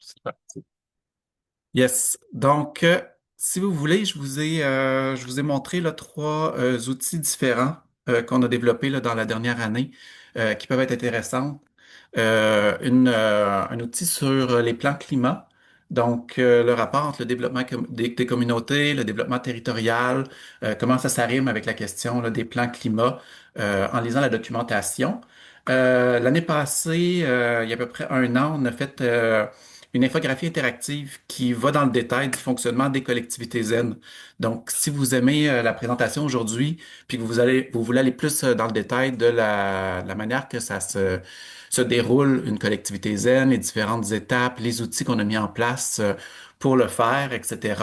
C'est parti. Yes. Donc, si vous voulez, je vous ai montré là, trois outils différents qu'on a développés là, dans la dernière année qui peuvent être intéressants. Un outil sur les plans climat. Donc, le rapport entre le développement des communautés, le développement territorial, comment ça s'arrime avec la question là, des plans climat en lisant la documentation. L'année passée, il y a à peu près un an, on a fait une infographie interactive qui va dans le détail du fonctionnement des collectivités zen. Donc, si vous aimez la présentation aujourd'hui, puis que vous voulez aller plus dans le détail de la manière que se déroule une collectivité zen, les différentes étapes, les outils qu'on a mis en place pour le faire, etc.,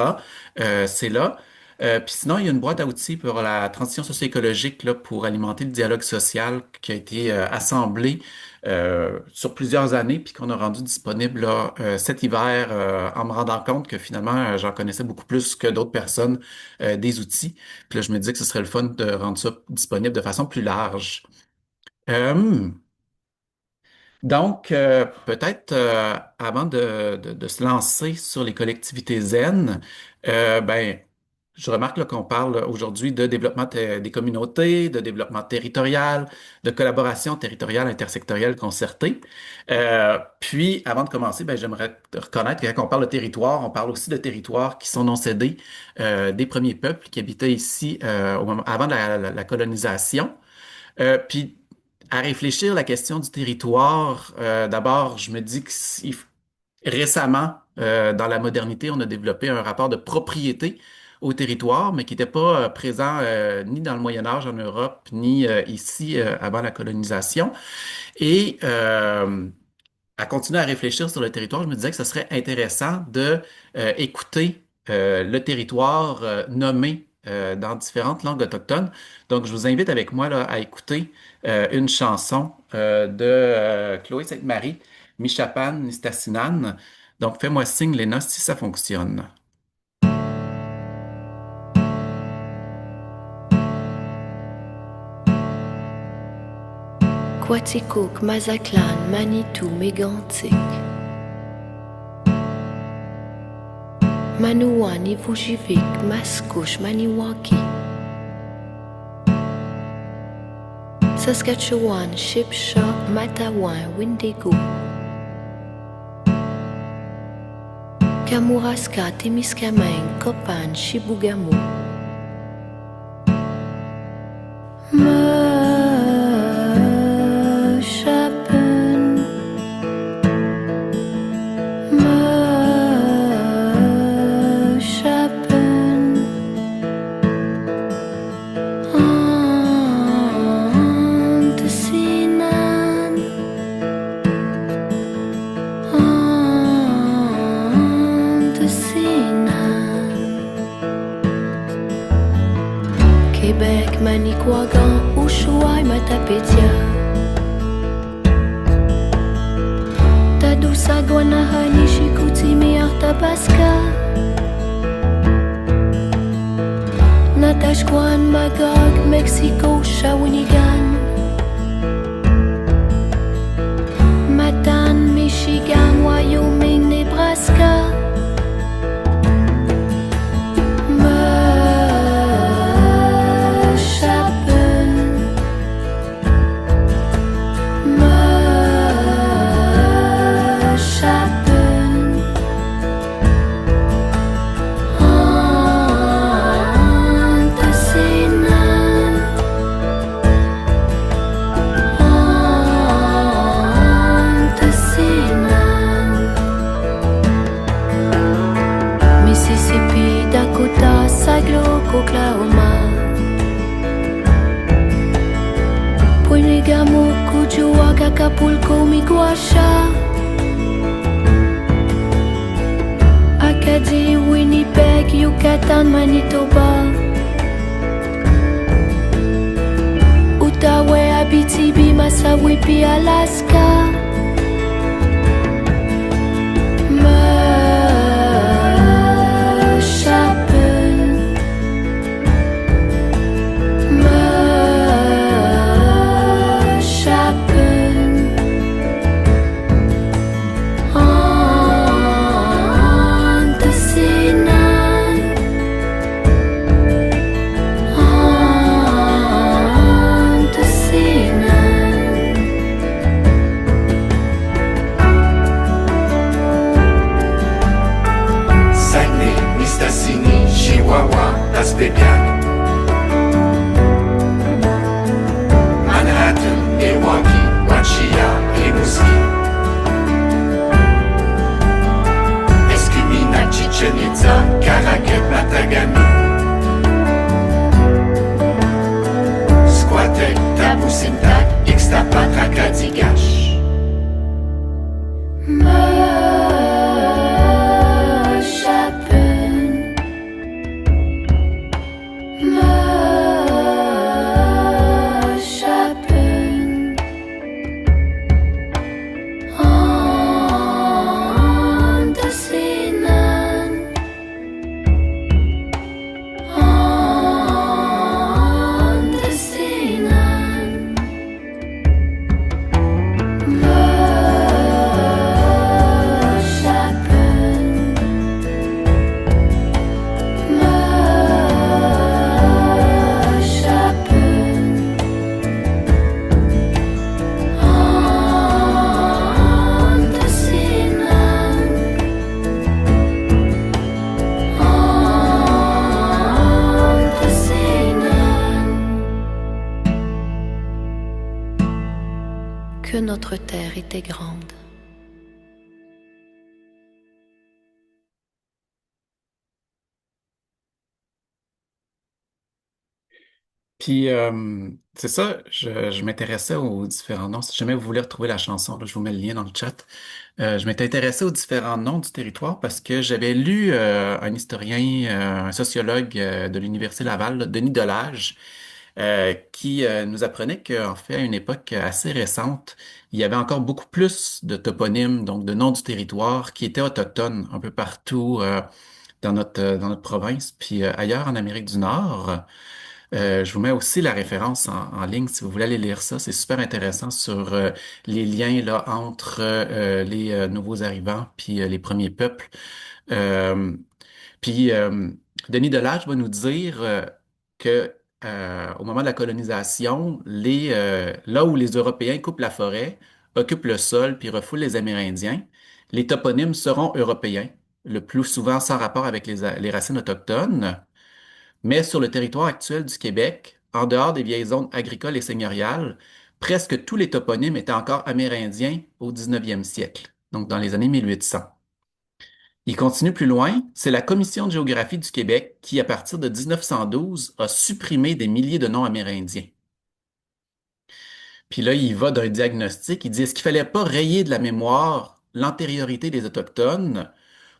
c'est là. Puis sinon, il y a une boîte à outils pour la transition socio-écologique là, pour alimenter le dialogue social qui a été assemblée sur plusieurs années, puis qu'on a rendu disponible là, cet hiver en me rendant compte que finalement, j'en connaissais beaucoup plus que d'autres personnes des outils. Puis là, je me disais que ce serait le fun de rendre ça disponible de façon plus large. Euh, donc, peut-être avant de se lancer sur les collectivités zen, ben, je remarque là, qu'on parle aujourd'hui de des communautés, de développement territorial, de collaboration territoriale, intersectorielle concertée. Puis, avant de commencer, ben, j'aimerais reconnaître que quand on parle de territoire, on parle aussi de territoires qui sont non cédés, des premiers peuples qui habitaient ici avant la colonisation. Puis, à réfléchir à la question du territoire, d'abord, je me dis que récemment, dans la modernité, on a développé un rapport de propriété au territoire, mais qui n'était pas présent ni dans le Moyen Âge en Europe, ni ici avant la colonisation. Et à continuer à réfléchir sur le territoire, je me disais que ce serait intéressant de écouter le territoire nommé dans différentes langues autochtones. Donc, je vous invite avec moi là, à écouter une chanson de Chloé Sainte-Marie, Michapan Nistasinan. Donc, fais-moi signe, Léna, si ça fonctionne. Quaticook, Mazatlan, Manitou, Mégantic, Manouan, Ivujivik, Mascouche, Maniwaki, Saskatchewan, Shipshaw, Matawan, Windigo, Kamouraska, Témiscamingue, Copan, Chibougamau. Me chapen, me chapen, Antesinan, Antesinan. Québec, Manicouagan, Ushuaï, Matapédia, Tadoussac, Guanahani, Chicoutimi, Arthabaska, Natashquan, Magog, Mexico, Shawinigan, Matan, Michigan, Wyoming, Nebraska. Me chapen, me chapen, Antesinan, Antesinan. Mississippi, Dakota, Saglock, Oklahoma, Poinegamo, Cujuac, Acapulco, Miguasha, Acadie, Winnipeg, Yucatan, Manitoba, Outaouais, Abitibi, Massawippi, Alaska. Me chapen, me chapen, Québec, Manhattan, Milwaukee, Montreal, Rimouski, Escumina, Chichen Itza, Caraquet, Matagami, Squatec, Tabusintac, Ixtapat, Acadigache. Merschapen, Merschapen, Andesinnen, Andesinnen, Merschapen, Merschapen, Andesinnen, Andesinnen. Que notre terre était grande. Puis, c'est ça, je m'intéressais aux différents noms. Si jamais vous voulez retrouver la chanson, là, je vous mets le lien dans le chat. Je m'étais intéressé aux différents noms du territoire parce que j'avais lu un historien, un sociologue de l'Université Laval, là, Denis Delage, qui nous apprenait qu'en fait, à une époque assez récente, il y avait encore beaucoup plus de toponymes, donc de noms du territoire, qui étaient autochtones un peu partout dans notre province, puis ailleurs en Amérique du Nord. Je vous mets aussi la référence en ligne si vous voulez aller lire ça. C'est super intéressant sur les liens là, entre les nouveaux arrivants puis les premiers peuples. Euh, puis Denis Delage va nous dire que au moment de la colonisation, là où les Européens coupent la forêt, occupent le sol puis refoulent les Amérindiens, les toponymes seront européens, le plus souvent sans rapport avec les racines autochtones. Mais sur le territoire actuel du Québec, en dehors des vieilles zones agricoles et seigneuriales, presque tous les toponymes étaient encore amérindiens au 19e siècle, donc dans les années 1800. Il continue plus loin, c'est la Commission de géographie du Québec qui, à partir de 1912, a supprimé des milliers de noms amérindiens. Puis là, il va d'un diagnostic, il dit, est-ce qu'il fallait pas rayer de la mémoire l'antériorité des Autochtones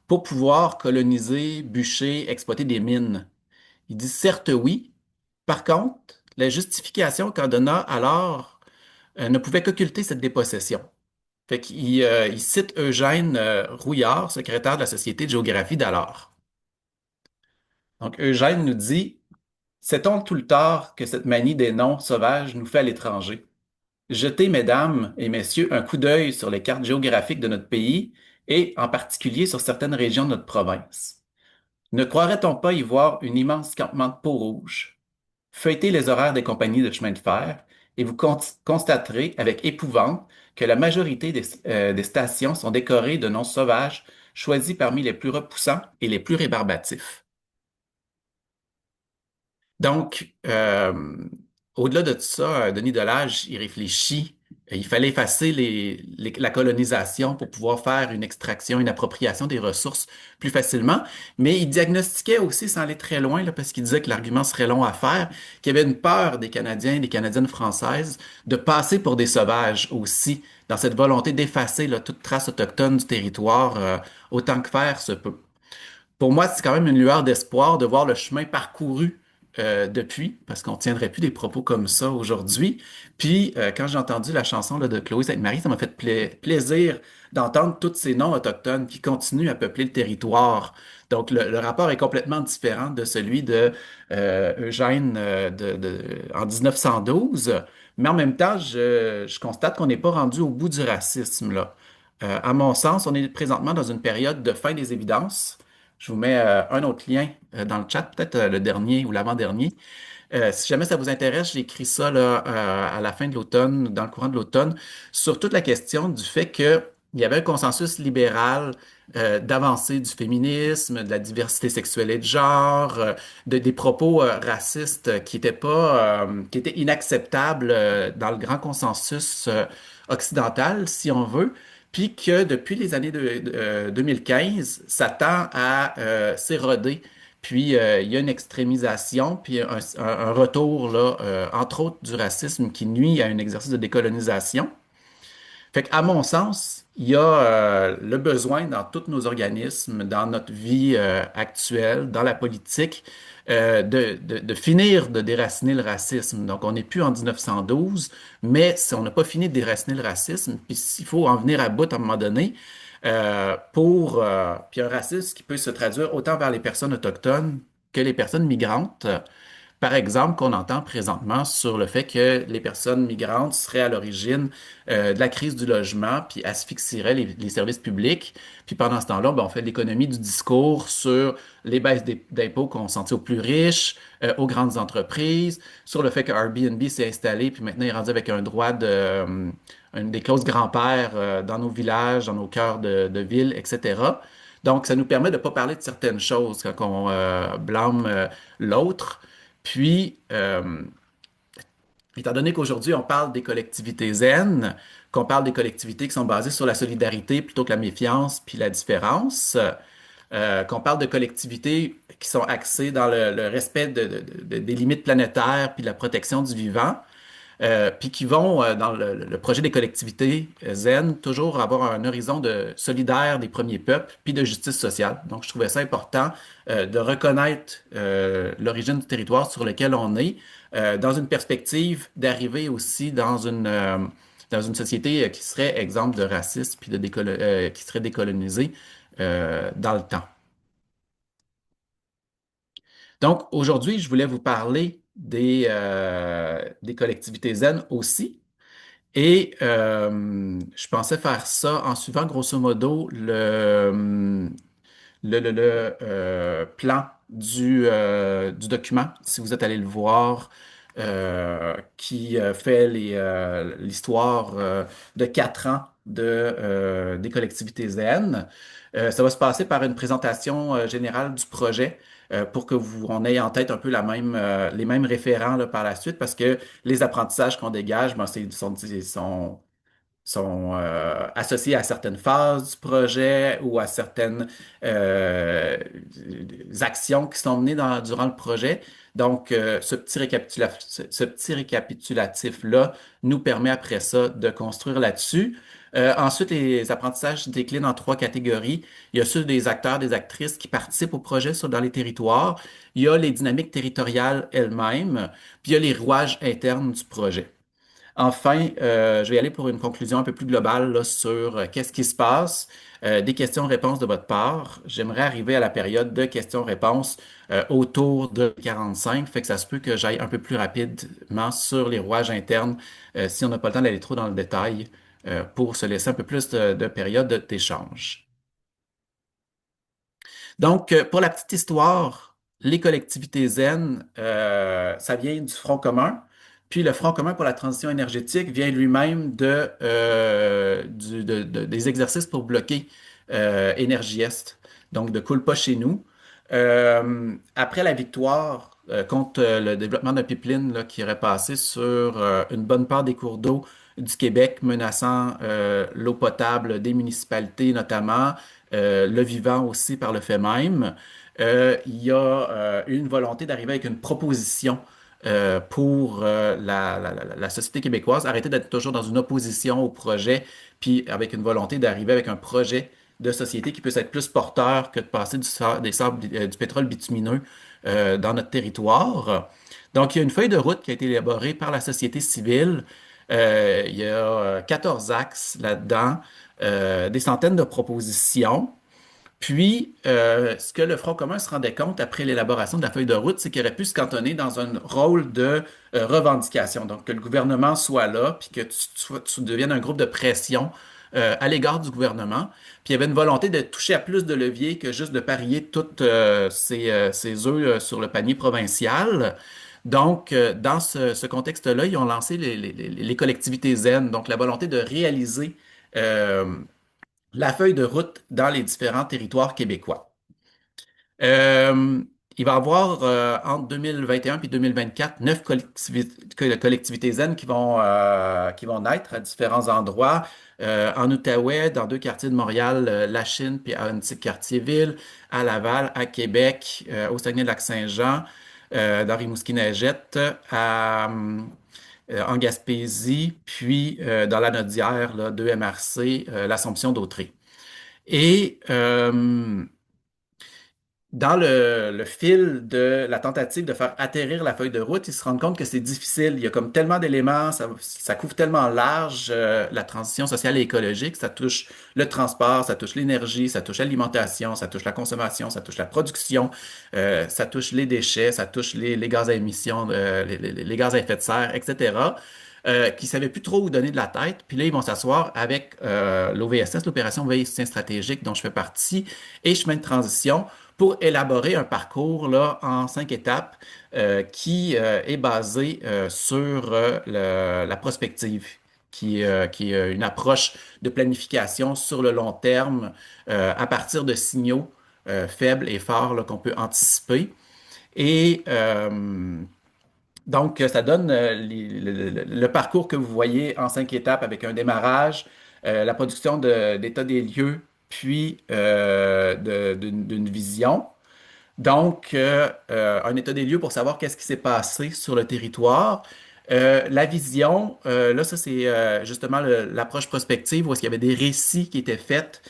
pour pouvoir coloniser, bûcher, exploiter des mines? Il dit, certes oui. Par contre, la justification qu'en donna alors ne pouvait qu'occulter cette dépossession. Fait qu'il il cite Eugène Rouillard, secrétaire de la Société de géographie d'alors. Donc Eugène nous dit, sait-on tout le tort que cette manie des noms sauvages nous fait à l'étranger? Jetez, mesdames et messieurs, un coup d'œil sur les cartes géographiques de notre pays et en particulier sur certaines régions de notre province. Ne croirait-on pas y voir un immense campement de peaux rouges? Feuilletez les horaires des compagnies de chemin de fer et vous constaterez avec épouvante que la majorité des stations sont décorées de noms sauvages choisis parmi les plus repoussants et les plus rébarbatifs. Donc, au-delà de tout ça, Denis Delage, il réfléchit. Il fallait effacer la colonisation pour pouvoir faire une extraction, une appropriation des ressources plus facilement. Mais il diagnostiquait aussi, sans aller très loin, là, parce qu'il disait que l'argument serait long à faire, qu'il y avait une peur des Canadiens et des Canadiennes françaises de passer pour des sauvages aussi, dans cette volonté d'effacer là, toute trace autochtone du territoire, autant que faire se peut. Pour moi, c'est quand même une lueur d'espoir de voir le chemin parcouru depuis, parce qu'on ne tiendrait plus des propos comme ça aujourd'hui. Puis, quand j'ai entendu la chanson là, de Chloé Sainte-Marie, ça m'a fait plaisir d'entendre tous ces noms autochtones qui continuent à peupler le territoire. Donc, le rapport est complètement différent de celui de Eugène en 1912. Mais en même temps, je constate qu'on n'est pas rendu au bout du racisme, là. À mon sens, on est présentement dans une période de fin des évidences. Je vous mets un autre lien dans le chat, peut-être le dernier ou l'avant-dernier. Si jamais ça vous intéresse, j'ai écrit ça là, à la fin de l'automne, dans le courant de l'automne, sur toute la question du fait que il y avait un consensus libéral d'avancée du féminisme, de la diversité sexuelle et de genre, des propos racistes qui étaient pas, qui étaient inacceptables dans le grand consensus occidental, si on veut, puis que depuis les années 2015, ça tend à s'éroder. Puis il y a une extrémisation, puis un retour là, entre autres du racisme qui nuit à un exercice de décolonisation. Fait qu'à mon sens, il y a le besoin dans tous nos organismes, dans notre vie actuelle, dans la politique, de finir de déraciner le racisme. Donc, on n'est plus en 1912, mais si on n'a pas fini de déraciner le racisme, puis s'il faut en venir à bout à un moment donné, puis un racisme qui peut se traduire autant vers les personnes autochtones que les personnes migrantes. Par exemple, qu'on entend présentement sur le fait que les personnes migrantes seraient à l'origine de la crise du logement, puis asphyxieraient les services publics. Puis pendant ce temps-là, ben, on fait de l'économie du discours sur les baisses d'impôts qu'on sentit aux plus riches, aux grandes entreprises, sur le fait que Airbnb s'est installé, puis maintenant il est rendu avec un droit des clauses grand-père dans nos villages, dans nos cœurs de ville, etc. Donc, ça nous permet de ne pas parler de certaines choses quand on blâme l'autre. Puis, étant donné qu'aujourd'hui, on parle des collectivités zen, qu'on parle des collectivités qui sont basées sur la solidarité plutôt que la méfiance puis la différence, qu'on parle de collectivités qui sont axées dans le respect des limites planétaires puis de la protection du vivant, puis qui vont, dans le projet des collectivités zen, toujours avoir un horizon de solidaire des premiers peuples, puis de justice sociale. Donc, je trouvais ça important de reconnaître l'origine du territoire sur lequel on est, dans une perspective d'arriver aussi dans une société qui serait exemple de racisme, puis qui serait décolonisée dans le temps. Donc, aujourd'hui, je voulais vous parler des collectivités zen aussi. Et je pensais faire ça en suivant grosso modo le plan du document, si vous êtes allé le voir, qui fait l'histoire de 4 ans des collectivités zen. Ça va se passer par une présentation générale du projet pour que on ait en tête un peu les mêmes référents là, par la suite, parce que les apprentissages qu'on dégage, ben, sont associés à certaines phases du projet ou à certaines euh, actions qui sont menées durant le projet. Donc, ce petit récapitulatif-là nous permet après ça de construire là-dessus. Ensuite, les apprentissages se déclinent en 3 catégories. Il y a ceux des acteurs, des actrices qui participent au projet dans les territoires. Il y a les dynamiques territoriales elles-mêmes. Puis il y a les rouages internes du projet. Enfin, je vais y aller pour une conclusion un peu plus globale là, sur qu'est-ce qui se passe, des questions-réponses de votre part. J'aimerais arriver à la période de questions-réponses autour de 45, fait que ça se peut que j'aille un peu plus rapidement sur les rouages internes si on n'a pas le temps d'aller trop dans le détail pour se laisser un peu plus de période d'échange. Donc, pour la petite histoire, les collectivités zen, ça vient du Front commun. Puis le Front commun pour la transition énergétique vient lui-même des exercices pour bloquer Énergie Est, donc de Coule pas chez nous. Après la victoire contre le développement d'un pipeline là, qui aurait passé sur une bonne part des cours d'eau du Québec, menaçant l'eau potable des municipalités notamment, le vivant aussi par le fait même. Il y a eu une volonté d'arriver avec une proposition pour la société québécoise, arrêter d'être toujours dans une opposition au projet, puis avec une volonté d'arriver avec un projet de société qui peut être plus porteur que de passer du pétrole bitumineux dans notre territoire. Donc, il y a une feuille de route qui a été élaborée par la société civile. Il y a 14 axes là-dedans, des centaines de propositions. Puis, ce que le Front commun se rendait compte après l'élaboration de la feuille de route, c'est qu'il aurait pu se cantonner dans un rôle de revendication. Donc, que le gouvernement soit là, puis que tu deviennes un groupe de pression à l'égard du gouvernement. Puis, il y avait une volonté de toucher à plus de leviers que juste de parier toutes ces œufs sur le panier provincial. Donc, dans ce contexte-là, ils ont lancé les collectivités zen, donc la volonté de réaliser la feuille de route dans les différents territoires québécois. Euh, il va y avoir entre 2021 et 2024 collectivités zen qui vont naître à différents endroits. En Outaouais, dans deux quartiers de Montréal, La Chine, puis à un petit quartier-ville, à Laval, à Québec, au Saguenay-Lac-Saint-Jean, dans Rimouski-Neigette, en Gaspésie, puis dans la Nodière, là, 2 MRC, l'Assomption d'Autrey. Et dans le fil de la tentative de faire atterrir la feuille de route, ils se rendent compte que c'est difficile. Il y a comme tellement d'éléments, ça couvre tellement large la transition sociale et écologique. Ça touche le transport, ça touche l'énergie, ça touche l'alimentation, ça touche la consommation, ça touche la production, ça touche les déchets, ça touche les gaz à émissions, les gaz à effet de serre, etc. Qui ne savaient plus trop où donner de la tête. Puis là, ils vont s'asseoir avec l'OVSS, l'opération Veille Soutien Stratégique, dont je fais partie, et Chemin de transition pour élaborer un parcours là, en 5 étapes qui est basé sur la prospective, qui est une approche de planification sur le long terme à partir de signaux faibles et forts là, qu'on peut anticiper. Et donc, ça donne le parcours que vous voyez en 5 étapes avec un démarrage, la production d'état des lieux, puis d'une vision. Donc, un état des lieux pour savoir qu'est-ce qui s'est passé sur le territoire. La vision, là, ça, c'est justement l'approche prospective où est-ce qu'il y avait des récits qui étaient faits,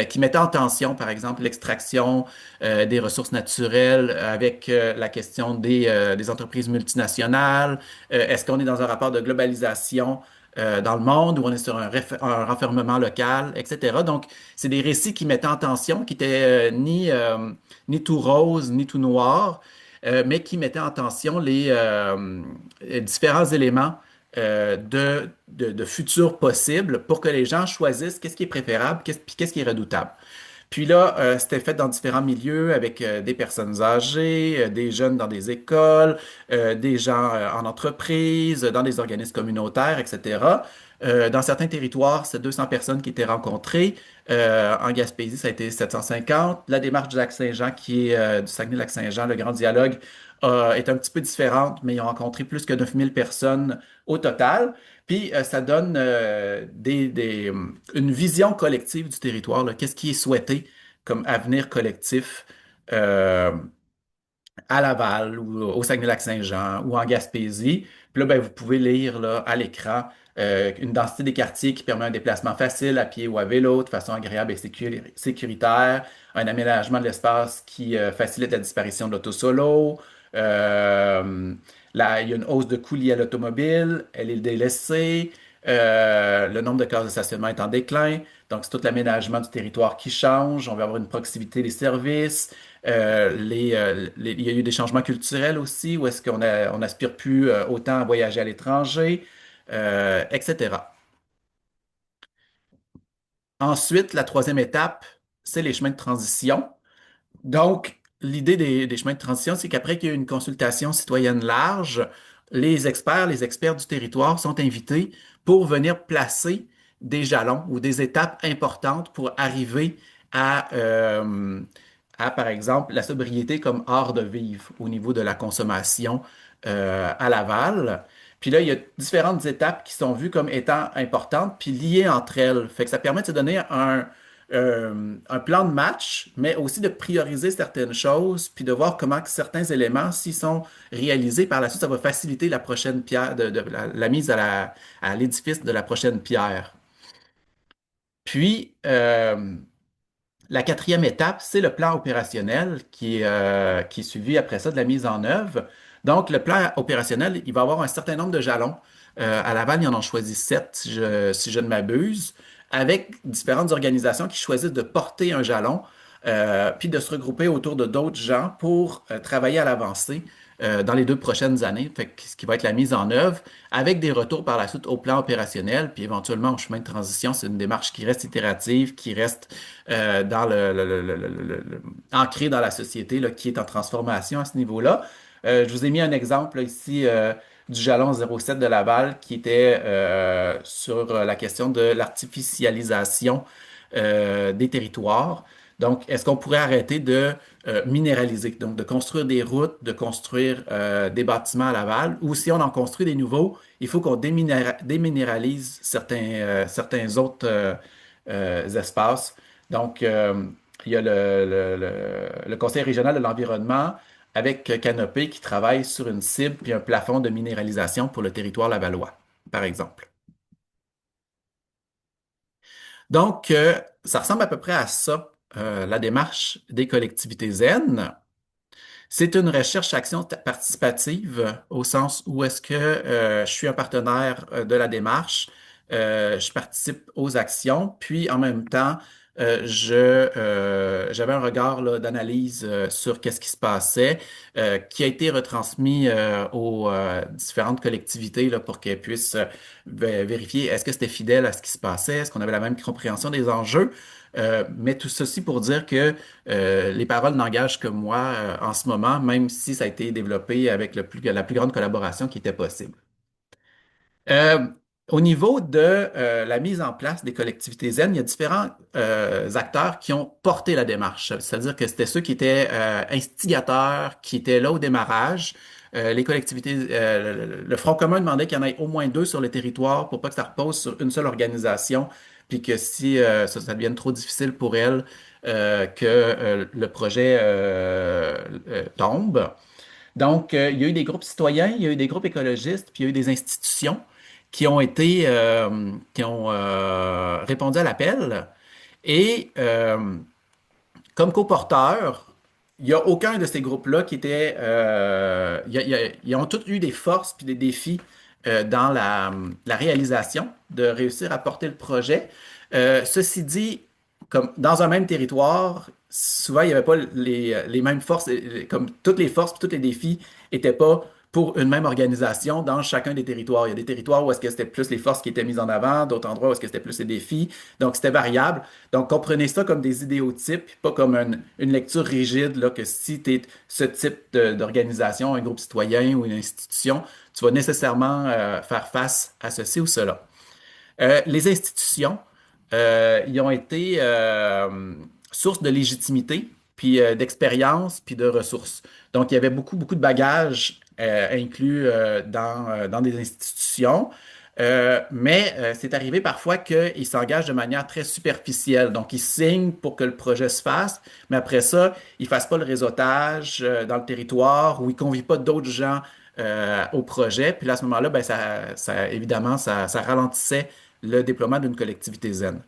qui mettaient en tension, par exemple, l'extraction des ressources naturelles avec la question des entreprises multinationales. Est-ce qu'on est dans un rapport de globalisation dans le monde ou on est sur un renfermement local, etc. Donc, c'est des récits qui mettaient en tension, qui étaient ni tout rose, ni tout noir, mais qui mettaient en tension les différents éléments de futurs possibles pour que les gens choisissent qu'est-ce qui est préférable, puis qu'est-ce qui est redoutable. Puis là, c'était fait dans différents milieux avec des personnes âgées, des jeunes dans des écoles, des gens en entreprise, dans des organismes communautaires, etc. Dans certains territoires, c'est 200 personnes qui étaient rencontrées. En Gaspésie, ça a été 750. La démarche du Lac-Saint-Jean, qui est du Saguenay-Lac-Saint-Jean, le Grand Dialogue, est un petit peu différente, mais ils ont rencontré plus que 9000 personnes au total. Puis ça donne une vision collective du territoire, là. Qu'est-ce qui est souhaité comme avenir collectif euh, à Laval ou au Saguenay-Lac-Saint-Jean ou en Gaspésie. Puis là, ben, vous pouvez lire là, à l'écran une densité des quartiers qui permet un déplacement facile à pied ou à vélo de façon agréable et sécuritaire, un aménagement de l'espace qui facilite la disparition de l'auto solo. Il y a une hausse de coûts liés à l'automobile, elle est délaissée, le nombre de cases de stationnement est en déclin, donc c'est tout l'aménagement du territoire qui change, on va avoir une proximité des services, il y a eu des changements culturels aussi, où est-ce on n'aspire plus autant à voyager à l'étranger, etc. Ensuite, la troisième étape, c'est les chemins de transition. Donc, l'idée des chemins de transition, c'est qu'après qu'il y ait une consultation citoyenne large, les experts du territoire sont invités pour venir placer des jalons ou des étapes importantes pour arriver à, par exemple, la sobriété comme art de vivre au niveau de la consommation à Laval. Puis là, il y a différentes étapes qui sont vues comme étant importantes, puis liées entre elles. Fait que ça permet de se donner un plan de match, mais aussi de prioriser certaines choses, puis de voir comment que certains éléments, s'ils sont réalisés par la suite, ça va faciliter la prochaine pierre, la mise à l'édifice de la prochaine pierre. Puis, la quatrième étape, c'est le plan opérationnel qui est suivi après ça de la mise en œuvre. Donc, le plan opérationnel, il va avoir un certain nombre de jalons. À Laval, ils en ont choisi 7, si je ne m'abuse, avec différentes organisations qui choisissent de porter un jalon, puis de se regrouper autour de d'autres gens pour travailler à l'avancée dans les 2 prochaines années, fait que ce qui va être la mise en œuvre, avec des retours par la suite au plan opérationnel, puis éventuellement au chemin de transition. C'est une démarche qui reste itérative, qui reste dans ancrée dans la société, là, qui est en transformation à ce niveau-là. Je vous ai mis un exemple là, ici du jalon 07 de Laval qui était sur la question de l'artificialisation des territoires. Donc, est-ce qu'on pourrait arrêter de minéraliser, donc de construire des routes, de construire des bâtiments à Laval, ou si on en construit des nouveaux, il faut qu'on déminéralise certains autres espaces. Donc, il y a le Conseil régional de l'environnement avec Canopé qui travaille sur une cible puis un plafond de minéralisation pour le territoire lavallois, par exemple. Donc, ça ressemble à peu près à ça, la démarche des collectivités zen. C'est une recherche-action participative au sens où est-ce que je suis un partenaire de la démarche, je participe aux actions, puis en même temps, j'avais un regard là, d'analyse sur qu'est-ce qui se passait, qui a été retransmis aux différentes collectivités là, pour qu'elles puissent vérifier est-ce que c'était fidèle à ce qui se passait, est-ce qu'on avait la même compréhension des enjeux. Mais tout ceci pour dire que les paroles n'engagent que moi en ce moment, même si ça a été développé avec la plus grande collaboration qui était possible. Euh, Au niveau de la mise en place des collectivités zen, il y a différents acteurs qui ont porté la démarche. C'est-à-dire que c'était ceux qui étaient instigateurs, qui étaient là au démarrage. Les collectivités, le Front commun demandait qu'il y en ait au moins deux sur le territoire pour pas que ça repose sur une seule organisation, puis que si ça devienne trop difficile pour elle, que le projet tombe. Donc, il y a eu des groupes citoyens, il y a eu des groupes écologistes, puis il y a eu des institutions qui ont répondu à l'appel. Et comme co-porteur, il n'y a aucun de ces groupes-là qui était. Ils ont tous eu des forces puis des défis dans la réalisation de réussir à porter le projet. Ceci dit, comme dans un même territoire, souvent il n'y avait pas les mêmes forces, comme toutes les forces puis tous les défis n'étaient pas pour une même organisation dans chacun des territoires. Il y a des territoires où est-ce que c'était plus les forces qui étaient mises en avant, d'autres endroits où est-ce que c'était plus les défis. Donc c'était variable. Donc, comprenez ça comme des idéotypes, pas comme une lecture rigide, là, que si tu es ce type d'organisation, un groupe citoyen ou une institution, tu vas nécessairement faire face à ceci ou cela. Les institutions, ils ont été source de légitimité, puis d'expérience, puis de ressources. Donc, il y avait beaucoup de bagages inclus dans des institutions. Mais c'est arrivé parfois qu'ils s'engagent de manière très superficielle. Donc, ils signent pour que le projet se fasse, mais après ça, ils ne fassent pas le réseautage dans le territoire ou ils ne convient pas d'autres gens au projet. Puis là, à ce moment-là, ben, évidemment, ça ralentissait le déploiement d'une collectivité zen.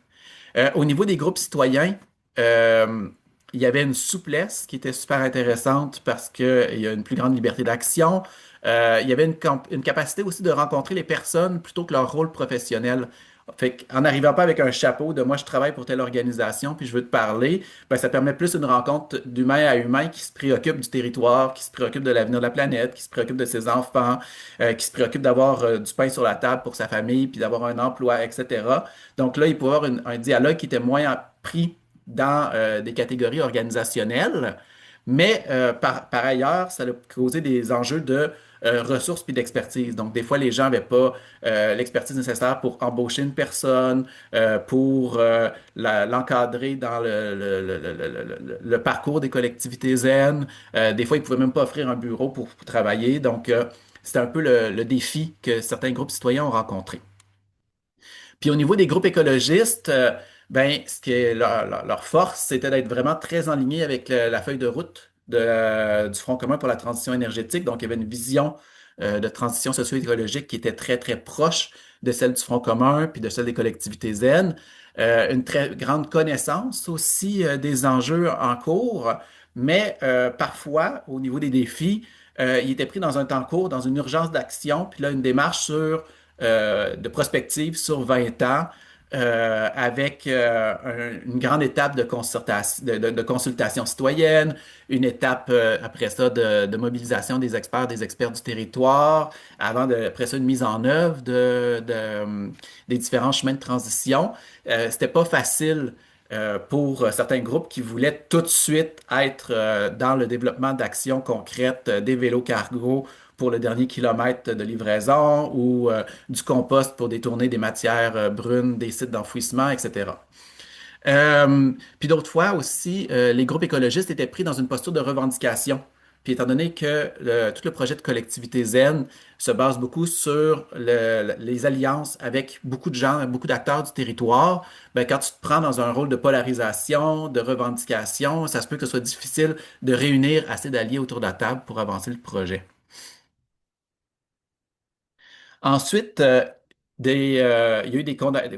Au niveau des groupes citoyens, euh, il y avait une souplesse qui était super intéressante parce qu'il y a une plus grande liberté d'action. Il y avait une capacité aussi de rencontrer les personnes plutôt que leur rôle professionnel. Fait qu'en n'arrivant pas avec un chapeau de moi je travaille pour telle organisation puis je veux te parler, ben, ça permet plus une rencontre d'humain à humain qui se préoccupe du territoire, qui se préoccupe de l'avenir de la planète, qui se préoccupe de ses enfants, qui se préoccupe d'avoir du pain sur la table pour sa famille puis d'avoir un emploi, etc. Donc là, il peut y avoir un dialogue qui était moins pris dans des catégories organisationnelles, mais par ailleurs, ça a causé des enjeux de ressources puis d'expertise. Donc, des fois, les gens n'avaient pas l'expertise nécessaire pour embaucher une personne, pour l'encadrer dans le parcours des collectivités zen. Des fois, ils ne pouvaient même pas offrir un bureau pour travailler. Donc, c'est un peu le défi que certains groupes citoyens ont rencontré. Puis au niveau des groupes écologistes, ben, ce qui est leur force, c'était d'être vraiment très en ligne avec la feuille de route du Front commun pour la transition énergétique. Donc, il y avait une vision de transition socio-écologique qui était très proche de celle du Front commun puis de celle des collectivités zen. Une très grande connaissance aussi des enjeux en cours, mais parfois, au niveau des défis, il était pris dans un temps court, dans une urgence d'action, puis là, une démarche de prospective sur 20 ans avec une grande étape de consultation, de consultation citoyenne, une étape après ça de mobilisation des experts du territoire, après ça une mise en œuvre des différents chemins de transition. C'était pas facile pour certains groupes qui voulaient tout de suite être dans le développement d'actions concrètes, des vélos cargo pour le dernier kilomètre de livraison ou du compost pour détourner des matières brunes des sites d'enfouissement, etc. Puis d'autres fois aussi, les groupes écologistes étaient pris dans une posture de revendication. Puis étant donné que tout le projet de collectivité zen se base beaucoup sur les alliances avec beaucoup de gens, beaucoup d'acteurs du territoire, ben, quand tu te prends dans un rôle de polarisation, de revendication, ça se peut que ce soit difficile de réunir assez d'alliés autour de la table pour avancer le projet. Ensuite, il y a eu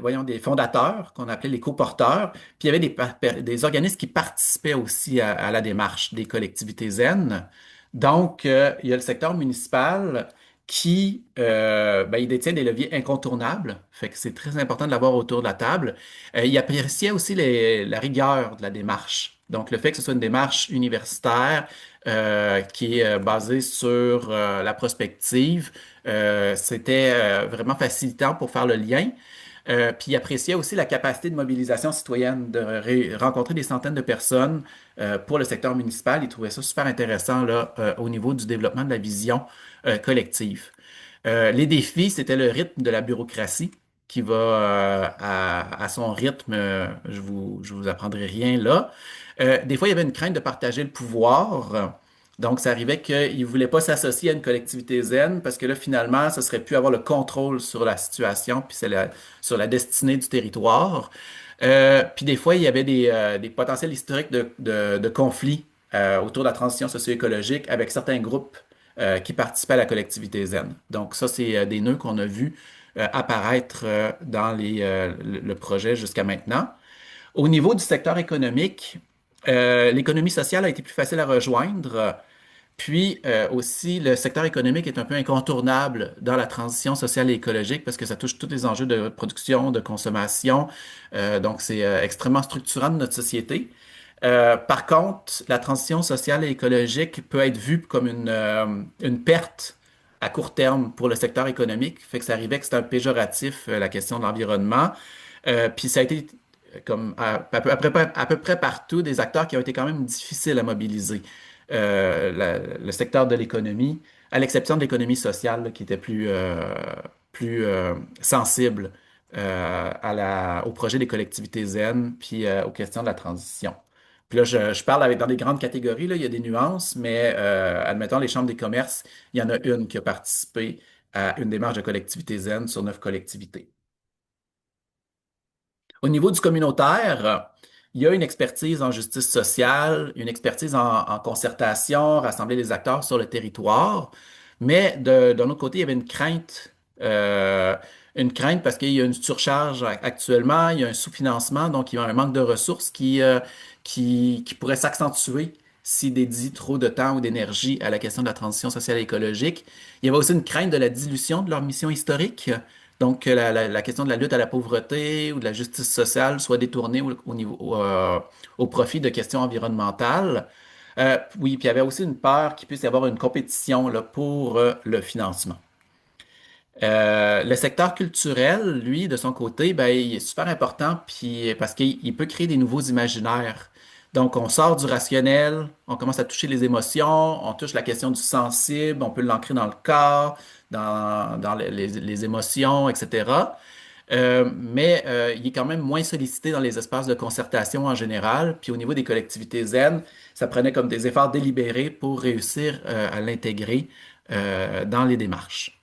voyons, des fondateurs qu'on appelait les coporteurs, puis il y avait des organismes qui participaient aussi à la démarche des collectivités zen. Donc, il y a le secteur municipal qui ben, il détient des leviers incontournables, fait que c'est très important de l'avoir autour de la table. Il appréciait aussi la rigueur de la démarche. Donc, le fait que ce soit une démarche universitaire qui est basée sur la prospective, c'était vraiment facilitant pour faire le lien. Puis il appréciait aussi la capacité de mobilisation citoyenne, de rencontrer des centaines de personnes pour le secteur municipal. Il trouvait ça super intéressant là, au niveau du développement de la vision collective. Les défis, c'était le rythme de la bureaucratie qui va à son rythme. Je vous apprendrai rien là. Des fois, il y avait une crainte de partager le pouvoir. Donc, ça arrivait qu'ils ne voulaient pas s'associer à une collectivité zen parce que là, finalement, ça serait plus avoir le contrôle sur la situation puis sur la destinée du territoire. Puis des fois, il y avait des potentiels historiques de conflits autour de la transition socio-écologique avec certains groupes qui participaient à la collectivité zen. Donc, ça, c'est des nœuds qu'on a vus apparaître dans le projet jusqu'à maintenant. Au niveau du secteur économique, l'économie sociale a été plus facile à rejoindre. Puis aussi, le secteur économique est un peu incontournable dans la transition sociale et écologique parce que ça touche tous les enjeux de production, de consommation. Donc, c'est extrêmement structurant de notre société. Par contre, la transition sociale et écologique peut être vue comme une perte à court terme pour le secteur économique. Fait que ça arrivait que c'est un péjoratif, la question de l'environnement. Puis ça a été comme à peu près partout des acteurs qui ont été quand même difficiles à mobiliser. Le secteur de l'économie, à l'exception de l'économie sociale là, qui était plus sensible au projet des collectivités zen, puis aux questions de la transition. Puis là, je parle dans des grandes catégories, là, il y a des nuances, mais admettons, les chambres des commerces, il y en a une qui a participé à une démarche de collectivité zen sur 9 collectivités. Au niveau du communautaire, il y a une expertise en justice sociale, une expertise en concertation, rassembler les acteurs sur le territoire, mais d'un autre côté, il y avait une crainte parce qu'il y a une surcharge actuellement, il y a un sous-financement, donc il y a un manque de ressources qui pourrait s'accentuer s'il dédie trop de temps ou d'énergie à la question de la transition sociale et écologique. Il y avait aussi une crainte de la dilution de leur mission historique. Donc, que la question de la lutte à la pauvreté ou de la justice sociale soit détournée au profit de questions environnementales. Oui, puis il y avait aussi une peur qu'il puisse y avoir une compétition là, pour le financement. Le secteur culturel, lui, de son côté, ben, il est super important puis, parce qu'il peut créer des nouveaux imaginaires. Donc, on sort du rationnel, on commence à toucher les émotions, on touche la question du sensible, on peut l'ancrer dans le corps, dans les émotions, etc. Mais il est quand même moins sollicité dans les espaces de concertation en général. Puis au niveau des collectivités zen, ça prenait comme des efforts délibérés pour réussir à l'intégrer dans les démarches.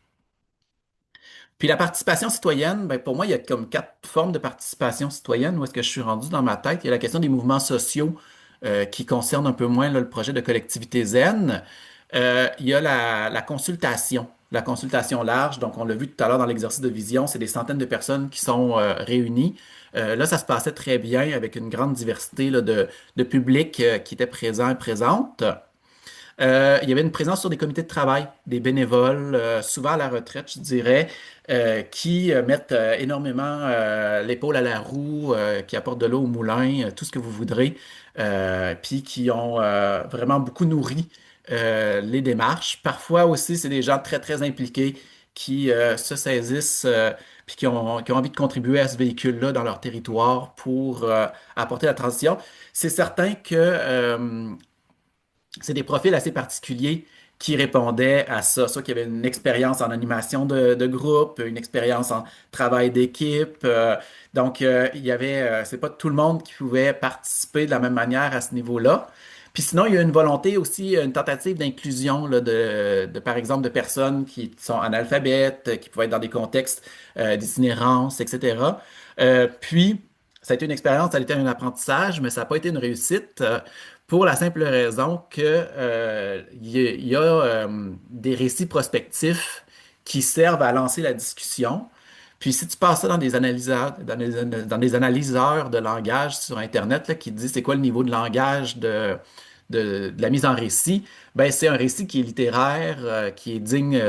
Puis la participation citoyenne, ben pour moi, il y a comme 4 formes de participation citoyenne. Où est-ce que je suis rendu dans ma tête? Il y a la question des mouvements sociaux qui concernent un peu moins là, le projet de collectivité zen. Il y a la consultation large. Donc, on l'a vu tout à l'heure dans l'exercice de vision, c'est des centaines de personnes qui sont réunies. Là, ça se passait très bien avec une grande diversité là, de publics qui étaient présents et présentes. Il y avait une présence sur des comités de travail, des bénévoles, souvent à la retraite, je dirais, qui mettent énormément l'épaule à la roue, qui apportent de l'eau au moulin, tout ce que vous voudrez, puis qui ont vraiment beaucoup nourri les démarches. Parfois aussi, c'est des gens très, très impliqués qui se saisissent, puis qui ont envie de contribuer à ce véhicule-là dans leur territoire pour apporter la transition. C'est certain que c'est des profils assez particuliers qui répondaient à ça, soit qui avaient une expérience en animation de groupe, une expérience en travail d'équipe. Donc, il y avait, c'est pas tout le monde qui pouvait participer de la même manière à ce niveau-là. Puis sinon, il y a une volonté aussi, une tentative d'inclusion là, par exemple, de personnes qui sont analphabètes, qui pouvaient être dans des contextes d'itinérance, etc. Puis, ça a été une expérience, ça a été un apprentissage, mais ça n'a pas été une réussite pour la simple raison que il y a des récits prospectifs qui servent à lancer la discussion. Puis si tu passes ça dans des analyseurs, dans des analyseurs de langage sur Internet là, qui te disent c'est quoi le niveau de langage de la mise en récit, ben c'est un récit qui est littéraire, qui est digne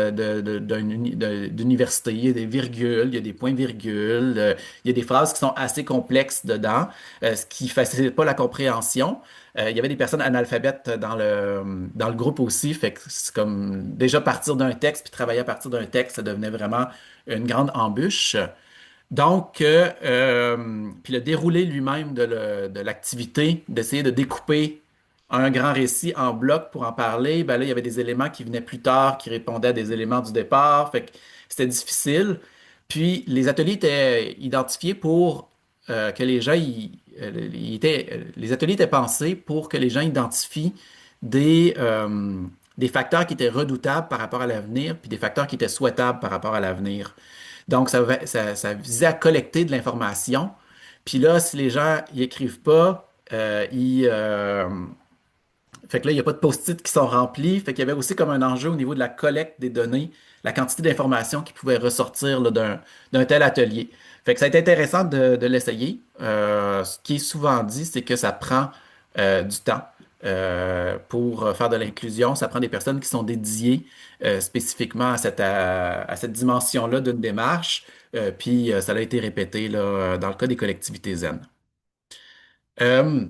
d'université. Il y a des virgules, il y a des points-virgules, il y a des phrases qui sont assez complexes dedans, ce qui facilite pas la compréhension. Il y avait des personnes analphabètes dans le groupe aussi, fait que c'est comme déjà partir d'un texte puis travailler à partir d'un texte, ça devenait vraiment une grande embûche. Donc, puis le déroulé lui-même de l'activité, d'essayer de découper un grand récit en blocs pour en parler, ben là, il y avait des éléments qui venaient plus tard, qui répondaient à des éléments du départ, fait que c'était difficile. Puis, les ateliers étaient identifiés pour que les gens, les ateliers étaient pensés pour que les gens identifient des facteurs qui étaient redoutables par rapport à l'avenir, puis des facteurs qui étaient souhaitables par rapport à l'avenir. Donc, ça visait à collecter de l'information. Puis là, si les gens y écrivent pas, fait que là, il n'y a pas de post-it qui sont remplis. Fait qu'il y avait aussi comme un enjeu au niveau de la collecte des données, la quantité d'informations qui pouvaient ressortir là, d'un tel atelier. Fait que ça a été intéressant de l'essayer. Ce qui est souvent dit, c'est que ça prend du temps pour faire de l'inclusion. Ça prend des personnes qui sont dédiées spécifiquement à cette dimension-là d'une démarche. Puis ça a été répété là, dans le cas des collectivités zen. Euh,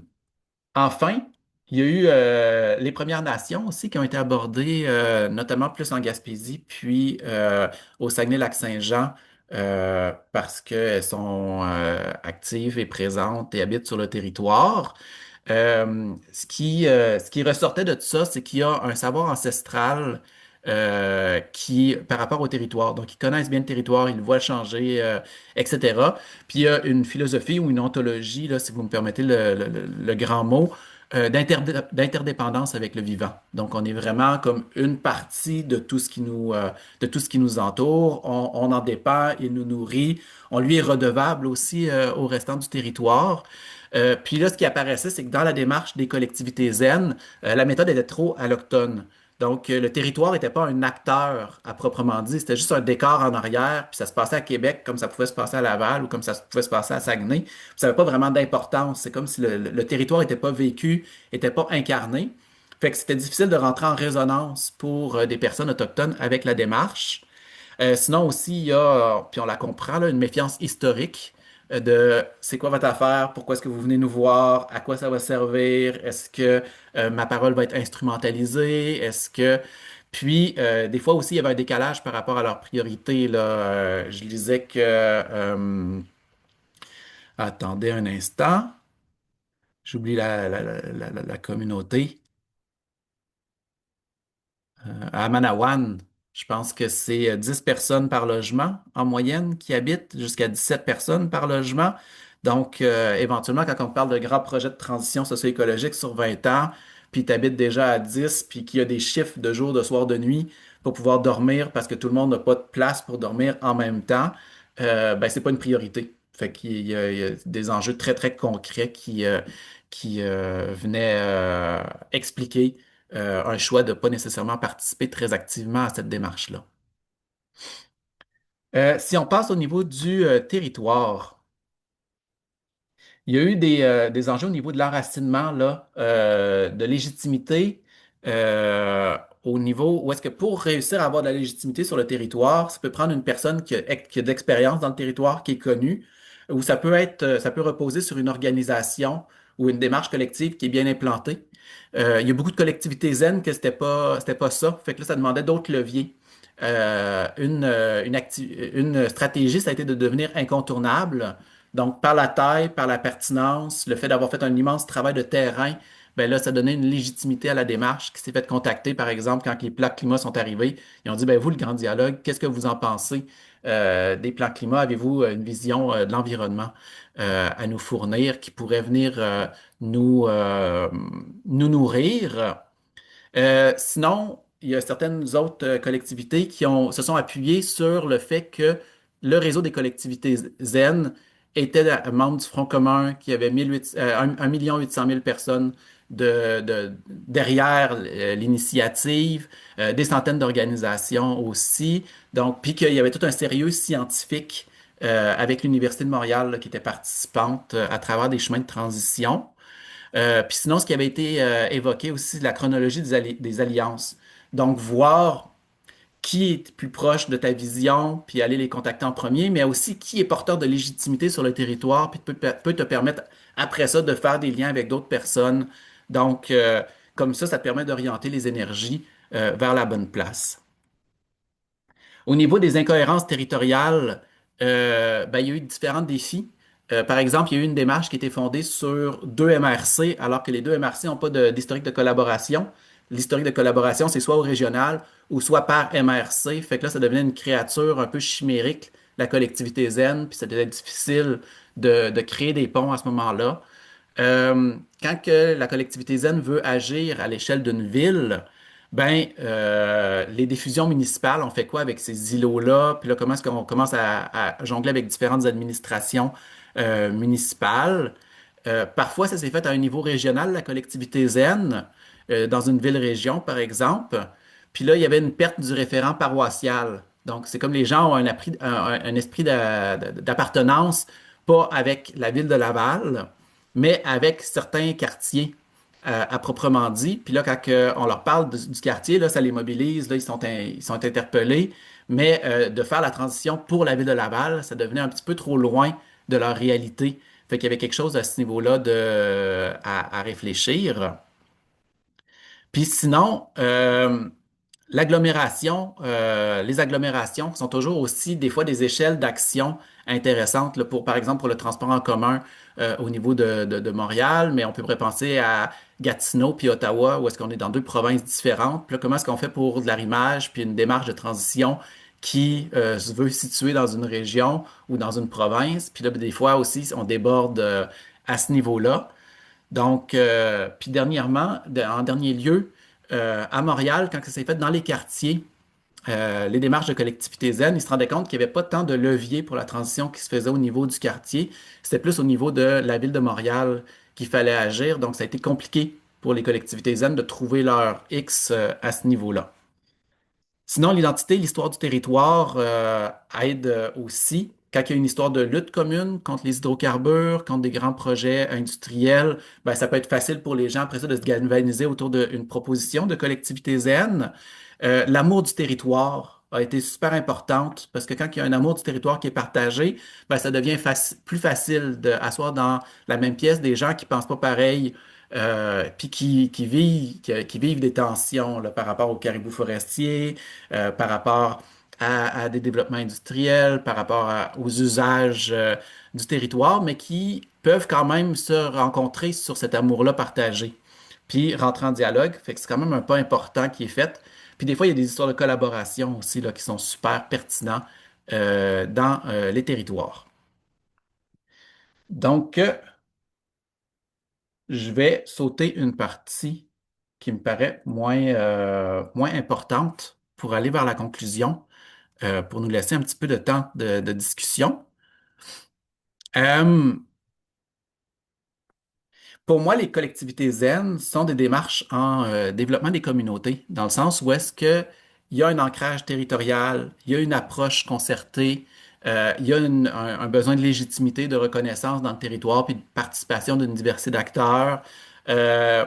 Enfin, il y a eu les Premières Nations aussi qui ont été abordées, notamment plus en Gaspésie, puis au Saguenay-Lac-Saint-Jean, parce qu'elles sont actives et présentes et habitent sur le territoire. Ce qui ressortait de tout ça, c'est qu'il y a un savoir ancestral par rapport au territoire. Donc, ils connaissent bien le territoire, ils le voient changer, etc. Puis, il y a une philosophie ou une ontologie, là, si vous me permettez le grand mot, d'interdépendance avec le vivant. Donc, on est vraiment comme une partie de tout ce qui nous entoure. On en dépend, il nous nourrit. On lui est redevable aussi au restant du territoire. Puis là, ce qui apparaissait, c'est que dans la démarche des collectivités zen, la méthode était trop alloctone. Donc, le territoire n'était pas un acteur à proprement dit, c'était juste un décor en arrière, puis ça se passait à Québec comme ça pouvait se passer à Laval ou comme ça pouvait se passer à Saguenay. Puis ça n'avait pas vraiment d'importance. C'est comme si le territoire n'était pas vécu, n'était pas incarné. Fait que c'était difficile de rentrer en résonance pour des personnes autochtones avec la démarche. Sinon aussi, il y a, puis on la comprend, là, une méfiance historique de c'est quoi votre affaire, pourquoi est-ce que vous venez nous voir, à quoi ça va servir, est-ce que ma parole va être instrumentalisée, est-ce que... Puis, des fois aussi, il y avait un décalage par rapport à leurs priorités, là. Je lisais que... attendez un instant, j'oublie la communauté. À Manawan, je pense que c'est 10 personnes par logement en moyenne qui habitent, jusqu'à 17 personnes par logement. Donc, éventuellement, quand on parle de grands projets de transition socio-écologique sur 20 ans, puis tu habites déjà à 10, puis qu'il y a des chiffres de jour, de soir, de nuit pour pouvoir dormir parce que tout le monde n'a pas de place pour dormir en même temps, ben, c'est pas une priorité. Fait qu'il y a des enjeux très, très concrets qui venaient expliquer un choix de pas nécessairement participer très activement à cette démarche-là. Si on passe au niveau du territoire, il y a eu des enjeux au niveau de l'enracinement, là, de légitimité, au niveau où est-ce que pour réussir à avoir de la légitimité sur le territoire, ça peut prendre une personne qui a de l'expérience dans le territoire, qui est connue, ou ça peut reposer sur une organisation ou une démarche collective qui est bien implantée. Il y a beaucoup de collectivités zen que c'était pas ça. Fait que là, ça demandait d'autres leviers. Une stratégie, ça a été de devenir incontournable. Donc, par la taille, par la pertinence, le fait d'avoir fait un immense travail de terrain ben là, ça donnait une légitimité à la démarche qui s'est fait contacter, par exemple, quand les plans climat sont arrivés. Ils ont dit, ben vous, le Grand Dialogue, qu'est-ce que vous en pensez des plans climat? Avez-vous une vision de l'environnement à nous fournir qui pourrait venir nous, nous nourrir? Sinon, il y a certaines autres collectivités se sont appuyées sur le fait que le réseau des collectivités zen était membre du Front commun, qui avait 1,8 million personnes derrière l'initiative, des centaines d'organisations aussi. Donc, puis qu'il y avait tout un sérieux scientifique avec l'Université de Montréal là, qui était participante à travers des chemins de transition. Puis sinon, ce qui avait été évoqué aussi, la chronologie des alliances. Donc, voir qui est plus proche de ta vision, puis aller les contacter en premier, mais aussi qui est porteur de légitimité sur le territoire, puis peut te permettre après ça de faire des liens avec d'autres personnes. Donc, comme ça te permet d'orienter les énergies vers la bonne place. Au niveau des incohérences territoriales, ben, il y a eu différents défis. Par exemple, il y a eu une démarche qui était fondée sur deux MRC, alors que les deux MRC n'ont pas d'historique de collaboration. L'historique de collaboration, c'est soit au régional ou soit par MRC. Fait que là, ça devenait une créature un peu chimérique, la collectivité zen, puis ça devenait difficile de créer des ponts à ce moment-là. Quand que la collectivité zen veut agir à l'échelle d'une ville, ben, les diffusions municipales, on fait quoi avec ces îlots-là? Puis là, comment est-ce qu'on commence à jongler avec différentes administrations municipales? Parfois, ça s'est fait à un niveau régional, la collectivité zen, dans une ville-région, par exemple. Puis là, il y avait une perte du référent paroissial. Donc, c'est comme les gens ont un esprit d'appartenance, pas avec la ville de Laval, mais avec certains quartiers à proprement dit. Puis là, quand on leur parle du quartier, là, ça les mobilise, là, ils sont interpellés. Mais de faire la transition pour la ville de Laval, ça devenait un petit peu trop loin de leur réalité. Fait qu'il y avait quelque chose à ce niveau-là à réfléchir. Puis sinon, les agglomérations sont toujours aussi des fois des échelles d'action intéressantes là, par exemple, pour le transport en commun au niveau de Montréal, mais on peut penser à Gatineau puis Ottawa, où est-ce qu'on est dans deux provinces différentes. Puis là, comment est-ce qu'on fait pour de l'arrimage puis une démarche de transition qui se veut situer dans une région ou dans une province. Puis là, des fois aussi, on déborde à ce niveau-là. Donc, puis dernièrement, en dernier lieu, à Montréal, quand ça s'est fait dans les quartiers, les démarches de collectivité zen, ils se rendaient compte qu'il n'y avait pas tant de levier pour la transition qui se faisait au niveau du quartier. C'était plus au niveau de la ville de Montréal qu'il fallait agir. Donc, ça a été compliqué pour les collectivités zen de trouver leur X à ce niveau-là. Sinon, l'identité, l'histoire du territoire aide aussi. Quand il y a une histoire de lutte commune contre les hydrocarbures, contre des grands projets industriels, ben, ça peut être facile pour les gens après ça de se galvaniser autour d'une proposition de collectivité zen. L'amour du territoire a été super importante parce que quand il y a un amour du territoire qui est partagé, ben, ça devient plus facile d'asseoir dans la même pièce des gens qui pensent pas pareil, puis qui vivent des tensions là, par rapport aux caribous forestiers, par rapport à des développements industriels, par rapport aux usages du territoire, mais qui peuvent quand même se rencontrer sur cet amour-là partagé, puis rentrer en dialogue. Fait que c'est quand même un pas important qui est fait. Puis des fois, il y a des histoires de collaboration aussi là, qui sont super pertinents dans les territoires. Donc, je vais sauter une partie qui me paraît moins importante pour aller vers la conclusion, pour nous laisser un petit peu de temps de discussion. Euh, Pour moi, les collectivités zen sont des démarches en développement des communautés, dans le sens où est-ce que il y a un ancrage territorial, il y a une approche concertée, il y a un besoin de légitimité, de reconnaissance dans le territoire, puis de participation d'une diversité d'acteurs. Euh,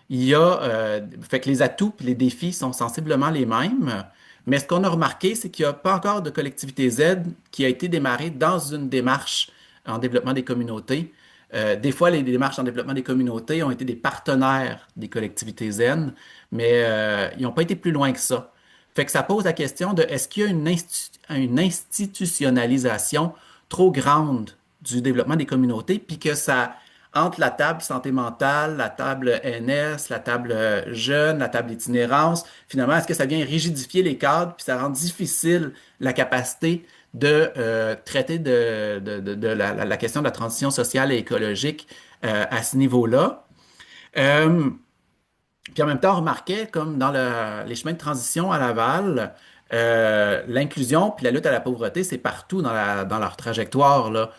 fait que les atouts puis les défis sont sensiblement les mêmes. Mais ce qu'on a remarqué, c'est qu'il n'y a pas encore de collectivité Z qui a été démarrée dans une démarche en développement des communautés. Des fois, les démarches en développement des communautés ont été des partenaires des collectivités zen, mais ils n'ont pas été plus loin que ça. Fait que ça pose la question de est-ce qu'il y a une institutionnalisation trop grande du développement des communautés, puis que ça entre la table santé mentale, la table NS, la table jeune, la table itinérance. Finalement, est-ce que ça vient rigidifier les cadres, puis ça rend difficile la capacité de traiter la question de la transition sociale et écologique à ce niveau-là? Euh, Puis en même temps, on remarquait, comme dans les chemins de transition à Laval, l'inclusion puis la lutte à la pauvreté, c'est partout dans leur trajectoire, là.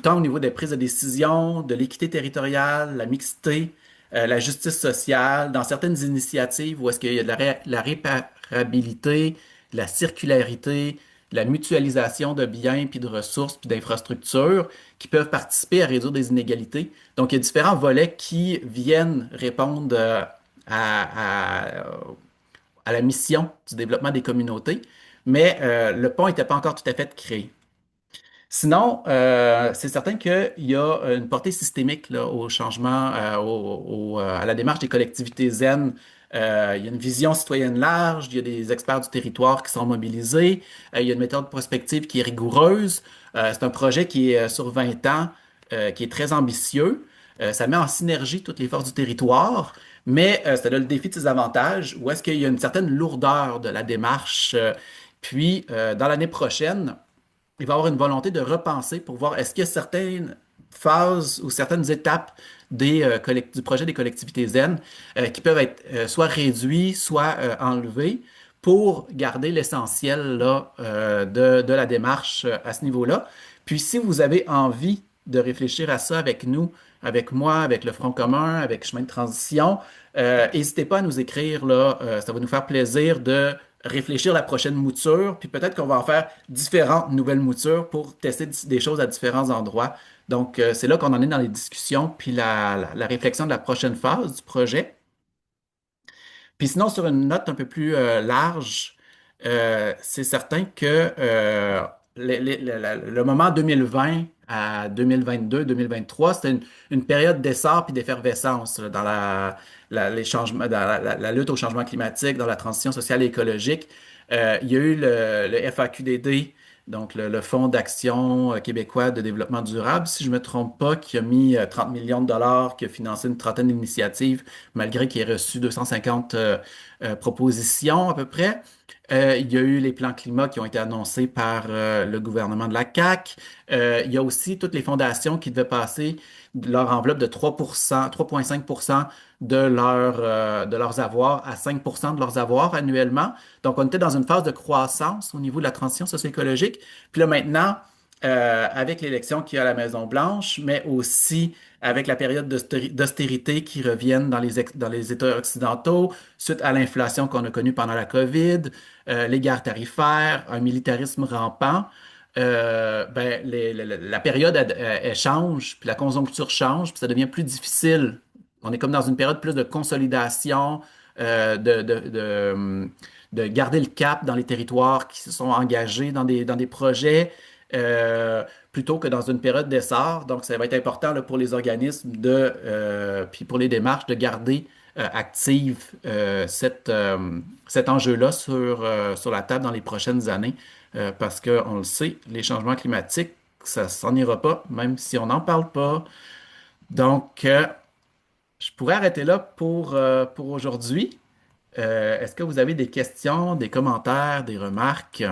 Tant au niveau des prises de décision, de l'équité territoriale, la mixité, la justice sociale, dans certaines initiatives où est-ce qu'il y a de la réparabilité, de la circularité, de la mutualisation de biens puis de ressources puis d'infrastructures qui peuvent participer à réduire des inégalités. Donc, il y a différents volets qui viennent répondre à, à la mission du développement des communautés, mais le pont n'était pas encore tout à fait créé. Sinon, c'est certain qu'il y a une portée systémique là, au changement, à la démarche des collectivités zen. Il y a une vision citoyenne large, il y a des experts du territoire qui sont mobilisés, il y a une méthode prospective qui est rigoureuse. C'est un projet qui est sur 20 ans, qui est très ambitieux. Ça met en synergie toutes les forces du territoire, mais ça a le défi de ses avantages, où est-ce qu'il y a une certaine lourdeur de la démarche. Puis, dans l'année prochaine, il va y avoir une volonté de repenser pour voir est-ce qu'il y a certaines phases ou certaines étapes du projet des collectivités zen qui peuvent être soit réduits, soit enlevés pour garder l'essentiel là, de la démarche à ce niveau-là. Puis si vous avez envie de réfléchir à ça avec nous, avec moi, avec le Front commun, avec Chemin de transition, n'hésitez pas à nous écrire là, ça va nous faire plaisir de réfléchir à la prochaine mouture, puis peut-être qu'on va en faire différentes nouvelles moutures pour tester des choses à différents endroits. Donc, c'est là qu'on en est dans les discussions, puis la réflexion de la prochaine phase du projet. Puis sinon, sur une note un peu plus large, c'est certain que le moment 2020 à 2022-2023, c'était une période d'essor puis d'effervescence là, dans les changements, dans la lutte au changement climatique, dans la transition sociale et écologique. Il y a eu le FAQDD, donc le Fonds d'action québécois de développement durable, si je ne me trompe pas, qui a mis 30 millions de dollars, qui a financé une trentaine d'initiatives, malgré qu'il ait reçu 250 propositions à peu près. Il y a eu les plans climat qui ont été annoncés par le gouvernement de la CAQ. Il y a aussi toutes les fondations qui devaient passer de leur enveloppe de 3%, 3,5% de leurs avoirs à 5% de leurs avoirs annuellement. Donc, on était dans une phase de croissance au niveau de la transition socio-écologique. Puis là, maintenant, avec l'élection qu'il y a à la Maison-Blanche, mais aussi avec la période d'austérité qui reviennent dans les États occidentaux, suite à l'inflation qu'on a connue pendant la COVID, les guerres tarifaires, un militarisme rampant, la période, elle change, puis la conjoncture change, puis ça devient plus difficile. On est comme dans une période plus de consolidation, euh, de, de, de, de garder le cap dans les territoires qui se sont engagés dans des projets plutôt que dans une période d'essor. Donc, ça va être important là, pour les organismes puis pour les démarches de garder active cet enjeu-là sur la table dans les prochaines années parce qu'on le sait, les changements climatiques, ça s'en ira pas, même si on n'en parle pas. Donc, je pourrais arrêter là pour aujourd'hui. Est-ce que vous avez des questions, des commentaires, des remarques?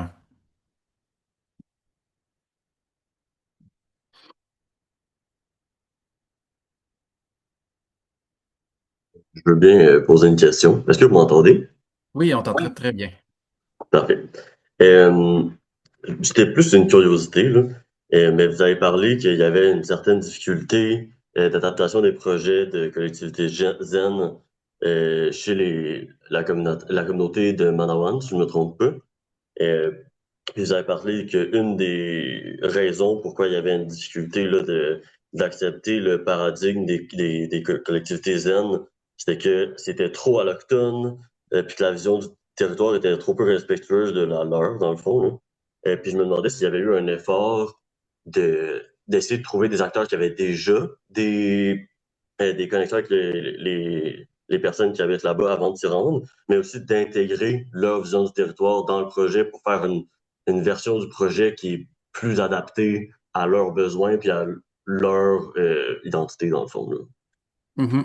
Je veux bien poser une question. Est-ce que vous m'entendez? Oui, on t'entend très bien. Parfait. Euh, C'était plus une curiosité, là. Mais vous avez parlé qu'il y avait une certaine difficulté d'adaptation des projets de collectivité zen chez la communauté de Manawan, si je ne me trompe pas. Euh, Puis vous avez parlé qu'une des raisons pourquoi il y avait une difficulté là, d'accepter le paradigme des collectivités zen, c'était que c'était trop alloctone, puis que la vision du territoire était trop peu respectueuse de la leur, dans le fond. Là. Puis je me demandais s'il y avait eu un effort d'essayer de trouver des acteurs qui avaient déjà des connexions avec les personnes qui habitent là-bas avant de s'y rendre, mais aussi d'intégrer leur vision du territoire dans le projet pour faire une version du projet qui est plus adaptée à leurs besoins puis leur identité dans le fond, là. Mhm.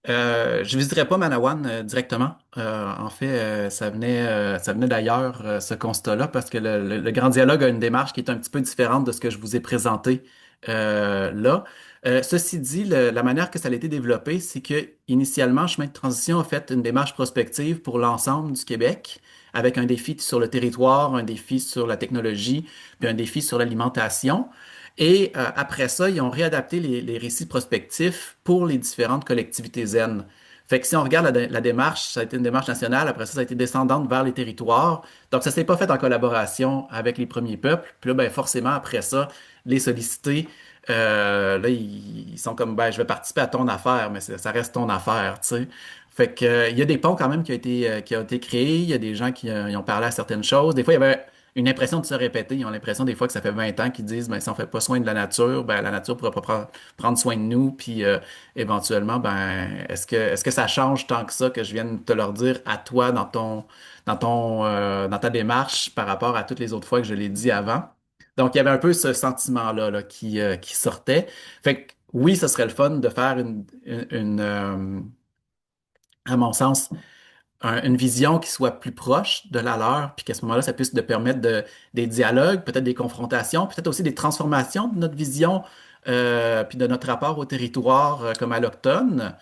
Je visiterai pas Manawan directement. En fait, ça venait d'ailleurs, ce constat-là, parce que le grand dialogue a une démarche qui est un petit peu différente de ce que je vous ai présenté là. Ceci dit, la manière que ça a été développé, c'est que initialement, Chemin de transition a fait une démarche prospective pour l'ensemble du Québec, avec un défi sur le territoire, un défi sur la technologie, puis un défi sur l'alimentation. Et après ça, ils ont réadapté les récits prospectifs pour les différentes collectivités zen. Fait que si on regarde la démarche, ça a été une démarche nationale, après ça, ça a été descendante vers les territoires. Donc, ça s'est pas fait en collaboration avec les premiers peuples. Puis là, ben, forcément, après ça, les sollicités, là, ils sont comme, ben, je vais participer à ton affaire, mais ça reste ton affaire, tu sais. Fait que, il y a des ponts quand même qui ont été créés, il y a des gens qui ils ont parlé à certaines choses. Des fois, il y avait une impression de se répéter. Ils ont l'impression des fois que ça fait 20 ans qu'ils disent, ben, si on fait pas soin de la nature, ben, la nature pourra pas prendre soin de nous, puis éventuellement, ben, est-ce que ça change tant que ça que je vienne te leur dire à toi dans ta démarche par rapport à toutes les autres fois que je l'ai dit avant? Donc, il y avait un peu ce sentiment-là là, qui sortait. Fait que oui, ce serait le fun de faire à mon sens, une vision qui soit plus proche de la leur, puis qu'à ce moment-là, ça puisse de permettre des dialogues, peut-être des confrontations, peut-être aussi des transformations de notre vision, puis de notre rapport au territoire comme alloctone.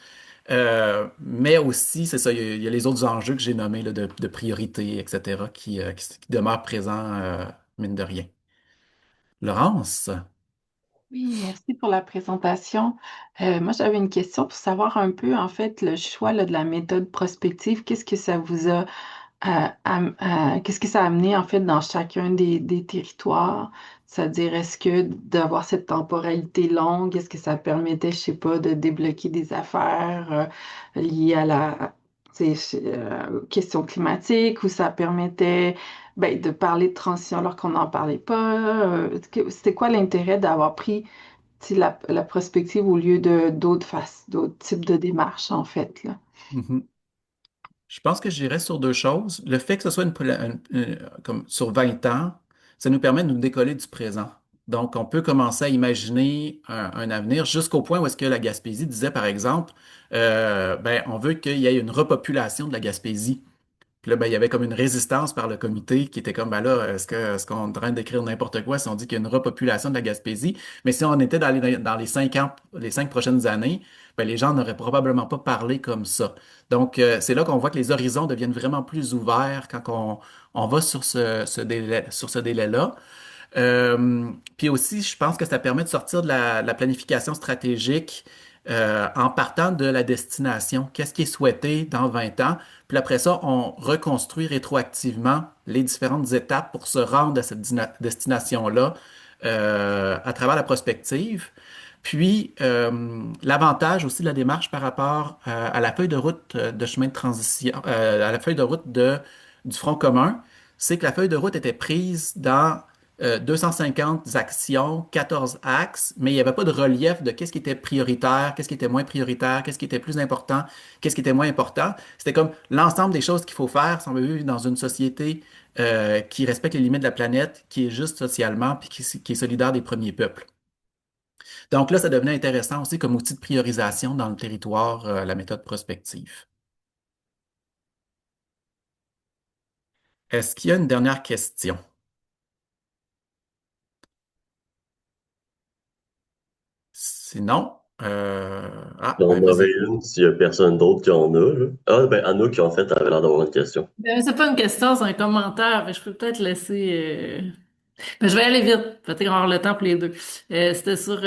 Mais aussi, c'est ça, il y a les autres enjeux que j'ai nommés là, de priorité, etc., qui demeurent présents, mine de rien. Laurence? Oui, merci pour la présentation. Moi, j'avais une question pour savoir un peu, en fait, le choix là, de la méthode prospective. Qu'est-ce que ça vous a qu'est-ce que ça a amené en fait dans chacun des territoires? C'est-à-dire, est-ce que d'avoir cette temporalité longue, est-ce que ça permettait, je sais pas, de débloquer des affaires liées à aux questions climatiques ou ça permettait ben, de parler de transition alors qu'on n'en parlait pas? C'était quoi l'intérêt d'avoir pris tu sais, la prospective au lieu de d'autres faces, d'autres types de démarches en fait, là? Mhm. Je pense que j'irais sur deux choses. Le fait que ce soit comme sur 20 ans, ça nous permet de nous décoller du présent. Donc, on peut commencer à imaginer un avenir jusqu'au point où est-ce que la Gaspésie disait, par exemple, ben, on veut qu'il y ait une repopulation de la Gaspésie. Puis là, ben, il y avait comme une résistance par le comité qui était comme, ben là, est-ce qu'on est en train d'écrire n'importe quoi si on dit qu'il y a une repopulation de la Gaspésie? Mais si on était dans les 5 ans, les 5 prochaines années, ben, les gens n'auraient probablement pas parlé comme ça. Donc, c'est là qu'on voit que les horizons deviennent vraiment plus ouverts quand on va sur ce délai-là. Puis aussi, je pense que ça permet de sortir de la planification stratégique en partant de la destination. Qu'est-ce qui est souhaité dans 20 ans? Puis après ça, on reconstruit rétroactivement les différentes étapes pour se rendre à cette destination-là à travers la prospective. Puis, l'avantage aussi de la démarche par rapport à la feuille de route de chemin de transition, à la feuille de route du Front commun, c'est que la feuille de route était prise dans 250 actions, 14 axes, mais il n'y avait pas de relief de qu'est-ce qui était prioritaire, qu'est-ce qui était moins prioritaire, qu'est-ce qui était plus important, qu'est-ce qui était moins important. C'était comme l'ensemble des choses qu'il faut faire si on veut vivre dans une société qui respecte les limites de la planète, qui est juste socialement, puis qui est solidaire des premiers peuples. Donc là, ça devenait intéressant aussi comme outil de priorisation dans le territoire, la méthode prospective. Est-ce qu'il y a une dernière question? Sinon, J'en ben aurais vas-y. une s'il y a personne d'autre qui en a, là. Ah, ben, Anna qui en fait avait l'air d'avoir une question. C'est pas une question, c'est un commentaire, mais je peux peut-être laisser. Mais je vais aller vite, peut-être qu'on va avoir le temps pour les deux. C'était sur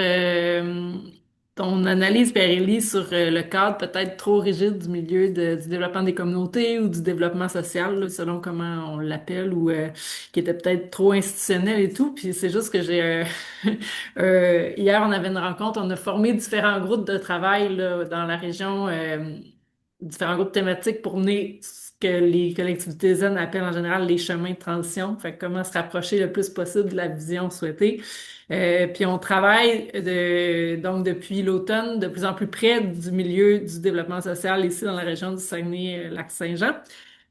ton analyse, Pierre-Élie, sur le cadre peut-être trop rigide du milieu du développement des communautés ou du développement social, là, selon comment on l'appelle, ou qui était peut-être trop institutionnel et tout. Puis c'est juste que j'ai hier, on avait une rencontre, on a formé différents groupes de travail là, dans la région, différents groupes thématiques pour mener ce que les collectivités zen appellent en général les chemins de transition. Fait que comment se rapprocher le plus possible de la vision souhaitée. Puis on travaille donc depuis l'automne de plus en plus près du milieu du développement social ici dans la région du Saguenay-Lac-Saint-Jean.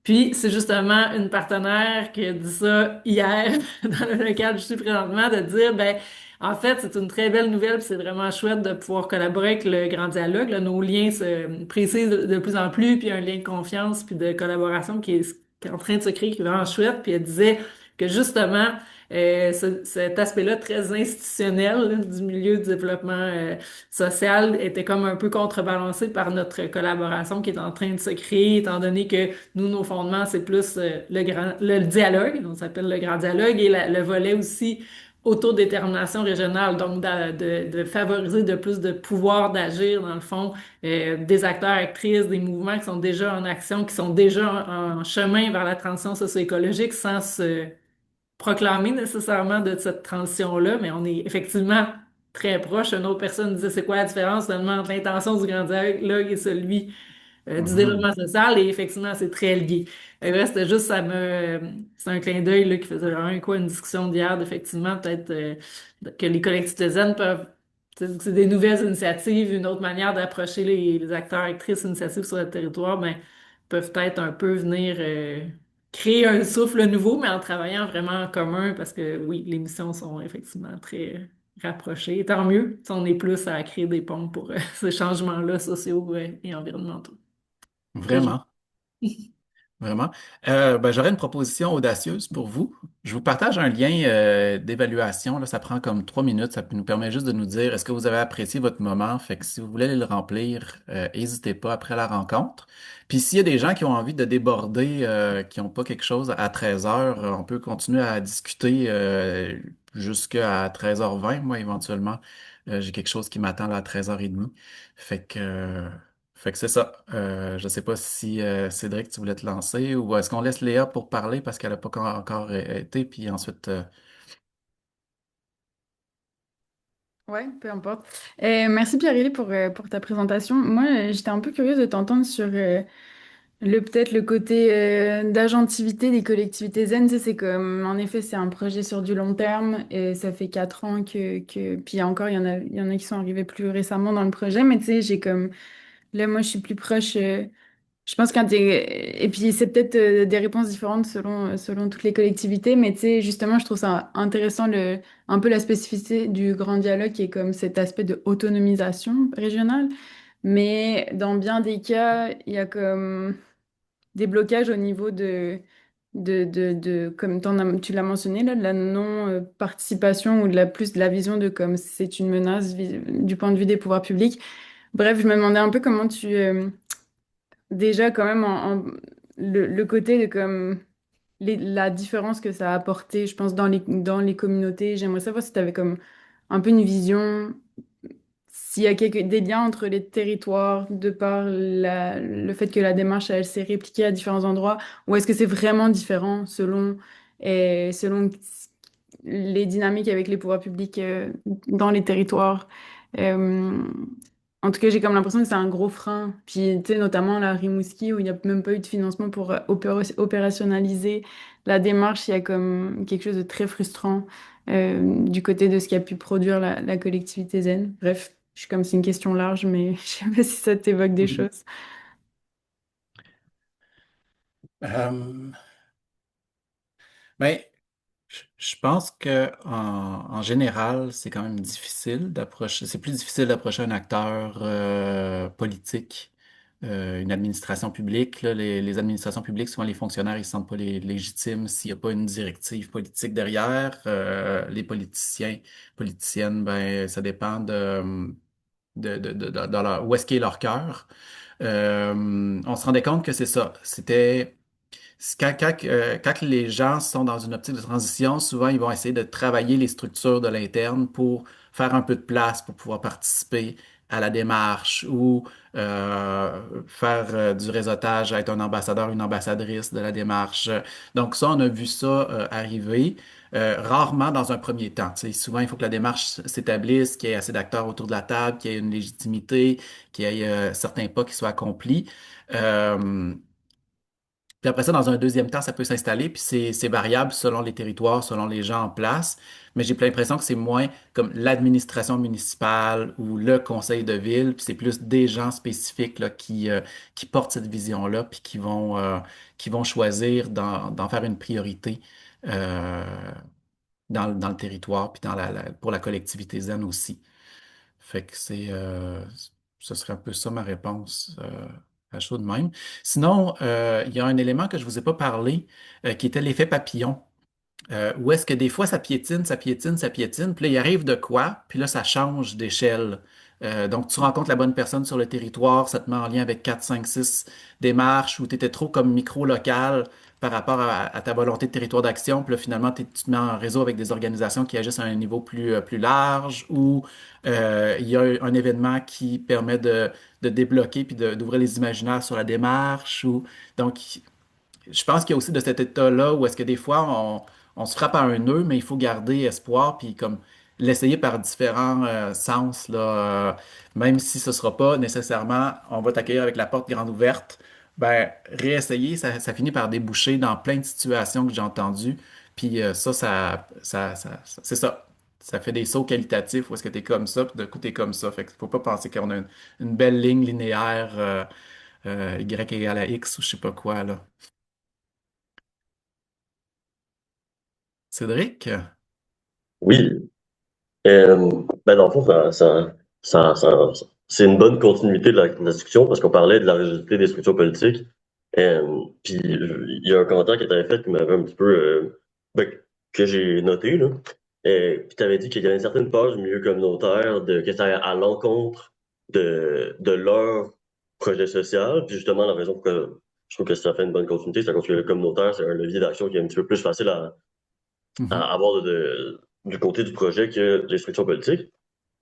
Puis c'est justement une partenaire qui a dit ça hier dans le local où je suis présentement, de dire, ben En fait, c'est une très belle nouvelle, puis c'est vraiment chouette de pouvoir collaborer avec le Grand Dialogue. Là, nos liens se précisent de plus en plus, puis il y a un lien de confiance puis de collaboration qui est en train de se créer, qui est vraiment chouette. Puis elle disait que justement, cet aspect-là très institutionnel là, du milieu du développement social était comme un peu contrebalancé par notre collaboration qui est en train de se créer, étant donné que nous, nos fondements, c'est plus le dialogue, on s'appelle le Grand Dialogue, et le volet aussi autodétermination régionale, donc de favoriser de plus de pouvoir d'agir, dans le fond, des acteurs, actrices, des mouvements qui sont déjà en action, qui sont déjà en chemin vers la transition socio-écologique sans se proclamer nécessairement de cette transition-là, mais on est effectivement très proche. Une autre personne disait, c'est quoi la différence seulement entre l'intention du grand dialogue et celui du Mhm. développement social, et effectivement, c'est très lié. Bref, c'était juste, c'est un clin d'œil là, qui faisait vraiment quoi, une discussion d'hier, d'effectivement, peut-être que les collectivités zen peuvent, c'est des nouvelles initiatives, une autre manière d'approcher les acteurs, actrices, initiatives sur le territoire, ben, peuvent peut-être un peu venir créer un souffle nouveau, mais en travaillant vraiment en commun, parce que oui, les missions sont effectivement très rapprochées. Et tant mieux si on est plus à créer des ponts pour ces changements-là sociaux et environnementaux. Très gentil. Vraiment. Vraiment. Ben, j'aurais une proposition audacieuse pour vous. Je vous partage un lien d'évaluation. Là, ça prend comme 3 minutes. Ça nous permet juste de nous dire est-ce que vous avez apprécié votre moment. Fait que si vous voulez aller le remplir, n'hésitez pas après la rencontre. Puis s'il y a des gens qui ont envie de déborder, qui n'ont pas quelque chose à 13 heures, on peut continuer à discuter jusqu'à 13h20. Moi, éventuellement, j'ai quelque chose qui m'attend là, à 13h30. Fait que c'est ça. Je sais pas si Cédric, tu voulais te lancer ou est-ce qu'on laisse Léa pour parler parce qu'elle n'a pas encore été, puis ensuite. Ouais, peu importe. Merci Pierre-Élie pour ta présentation. Moi, j'étais un peu curieuse de t'entendre sur peut-être le côté d'agentivité des collectivités zen. Tu sais, c'est comme, en effet, c'est un projet sur du long terme et ça fait 4 ans puis encore, il y en a qui sont arrivés plus récemment dans le projet, mais tu sais, là, moi, je suis plus proche. Je pense et puis c'est peut-être des réponses différentes selon toutes les collectivités, mais tu sais, justement, je trouve ça intéressant un peu la spécificité du grand dialogue qui est comme cet aspect de autonomisation régionale. Mais dans bien des cas, il y a comme des blocages au niveau comme tu l'as mentionné, là, de la non-participation ou plus de la vision de comme c'est une menace du point de vue des pouvoirs publics. Bref, je me demandais un peu comment déjà quand même le côté de comme la différence que ça a apporté, je pense, dans les communautés. J'aimerais savoir si tu avais comme un peu une vision, s'il y a des liens entre les territoires de par le fait que la démarche, elle s'est répliquée à différents endroits, ou est-ce que c'est vraiment différent selon les dynamiques avec les pouvoirs publics dans les territoires. Euh, En tout cas, j'ai comme l'impression que c'est un gros frein. Puis, tu sais, notamment la Rimouski, où il n'y a même pas eu de financement pour opérationnaliser la démarche, il y a comme quelque chose de très frustrant du côté de ce qui a pu produire la collectivité zen. Bref, je suis comme c'est une question large, mais je sais pas si ça t'évoque des Mhm. choses. Euh, ben, je pense que en général, c'est quand même difficile d'approcher. C'est plus difficile d'approcher un acteur politique, une administration publique. Là. Les administrations publiques, souvent les fonctionnaires, ils ne se sentent pas légitimes s'il n'y a pas une directive politique derrière. Les politiciennes, ben, ça dépend où est-ce qu'est leur cœur. On se rendait compte que c'est ça. Quand les gens sont dans une optique de transition, souvent ils vont essayer de travailler les structures de l'interne pour faire un peu de place pour pouvoir participer à la démarche ou faire du réseautage, être un ambassadeur, une ambassadrice de la démarche. Donc ça, on a vu ça arriver. Rarement dans un premier temps. Tu sais, souvent, il faut que la démarche s'établisse, qu'il y ait assez d'acteurs autour de la table, qu'il y ait une légitimité, qu'il y ait certains pas qui soient accomplis. Euh, Puis après ça, dans un deuxième temps, ça peut s'installer, puis c'est variable selon les territoires, selon les gens en place. Mais j'ai l'impression que c'est moins comme l'administration municipale ou le conseil de ville, puis c'est plus des gens spécifiques là, qui portent cette vision-là, puis qui vont choisir d'en faire une priorité. Euh, dans le territoire, puis pour la collectivité zen aussi. Fait que ce serait un peu ça ma réponse à chaud de même. Sinon, il y a un élément que je vous ai pas parlé, qui était l'effet papillon. Où est-ce que des fois ça piétine, ça piétine, ça piétine, puis là il arrive de quoi, puis là ça change d'échelle. Donc tu rencontres la bonne personne sur le territoire, ça te met en lien avec 4, 5, 6 démarches où tu étais trop comme micro-local par rapport à ta volonté de territoire d'action, puis là finalement tu te mets en réseau avec des organisations qui agissent à un niveau plus large, ou il y a un événement qui permet de débloquer puis d'ouvrir les imaginaires sur la démarche. Donc je pense qu'il y a aussi de cet état-là où est-ce que des fois on se frappe à un nœud, mais il faut garder espoir puis comme l'essayer par différents sens là, même si ce sera pas nécessairement on va t'accueillir avec la porte grande ouverte, ben réessayer ça finit par déboucher dans plein de situations que j'ai entendues. Puis c'est ça. Ça fait des sauts qualitatifs où est-ce que tu es comme ça, puis de coup tu es comme ça. Fait qu'il faut pas penser qu'on a une belle ligne linéaire Y égale à X ou je sais pas quoi là. Cédric? Oui, ben dans le fond, c'est une bonne continuité de la discussion parce qu'on parlait de la rigidité des structures politiques. Puis il y a un commentaire que tu avais fait qui m'avait un petit peu ben, que j'ai noté là. Puis tu avais dit qu'il y avait une certaine peur du milieu communautaire, que ça allait à l'encontre de leur projet social. Puis justement, la raison pour que je trouve que ça fait une bonne continuité, c'est parce que le communautaire, c'est un levier d'action qui est un petit peu plus facile à Mhm. avoir du côté du projet que les structures politiques.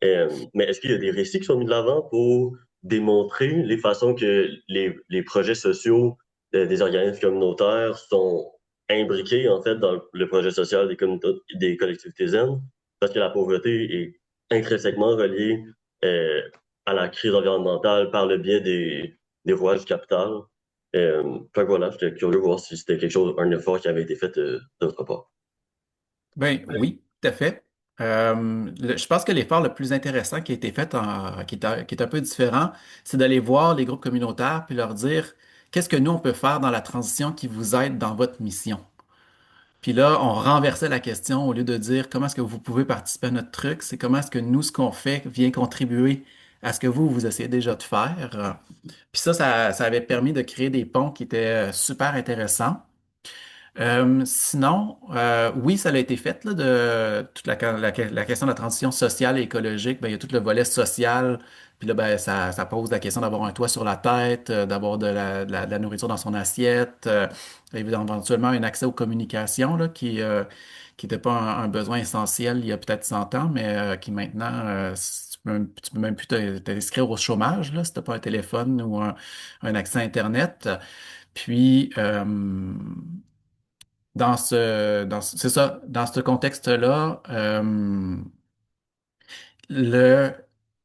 Mais est-ce qu'il y a des récits qui sont mis de l'avant pour démontrer les façons que les projets sociaux des organismes communautaires sont imbriqués en fait dans le projet social des collectivités zen? Parce que la pauvreté est intrinsèquement reliée euh, à la crise environnementale par le biais des rouages du capital. Fait que voilà, j'étais curieux de voir si c'était quelque chose, un effort qui avait été fait de votre part. Ben oui, tout à fait. Je pense que l'effort le plus intéressant qui a été fait, qui est un peu différent, c'est d'aller voir les groupes communautaires puis leur dire qu'est-ce que nous on peut faire dans la transition qui vous aide dans votre mission. Puis là, on renversait la question au lieu de dire comment est-ce que vous pouvez participer à notre truc, c'est comment est-ce que nous, ce qu'on fait, vient contribuer à ce que vous essayez déjà de faire. Puis ça avait permis de créer des ponts qui étaient super intéressants. Sinon, oui, ça a été fait là, de toute la question de la transition sociale et écologique. Ben, il y a tout le volet social. Puis là, ben, ça pose la question d'avoir un toit sur la tête, d'avoir de la nourriture dans son assiette, éventuellement un accès aux communications là, qui n'était pas un besoin essentiel il y a peut-être 100 ans, mais qui maintenant, tu peux même plus t'inscrire au chômage là, si tu n'as pas un téléphone ou un accès à Internet. Puis, c'est ça, dans ce contexte-là, le,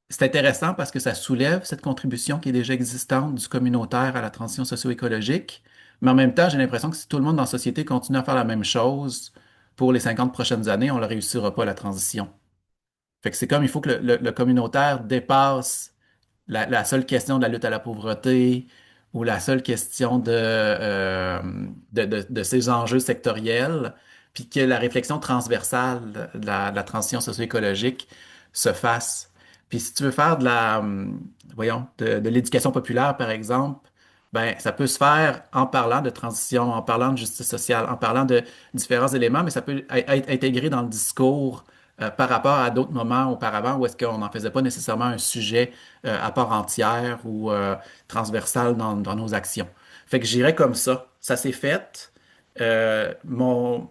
c'est intéressant parce que ça soulève cette contribution qui est déjà existante du communautaire à la transition socio-écologique. Mais en même temps, j'ai l'impression que si tout le monde dans la société continue à faire la même chose pour les 50 prochaines années, on ne réussira pas la transition. Fait que c'est comme il faut que le communautaire dépasse la seule question de la lutte à la pauvreté ou la seule question de ces enjeux sectoriels, puis que la réflexion transversale de la transition socio-écologique se fasse. Puis si tu veux faire voyons, de l'éducation populaire, par exemple, ben, ça peut se faire en parlant de transition, en parlant de justice sociale, en parlant de différents éléments, mais ça peut être intégré dans le discours par rapport à d'autres moments auparavant où est-ce qu'on n'en faisait pas nécessairement un sujet à part entière ou transversale dans nos actions. Fait que j'irais comme ça. Ça s'est fait. Euh, mon,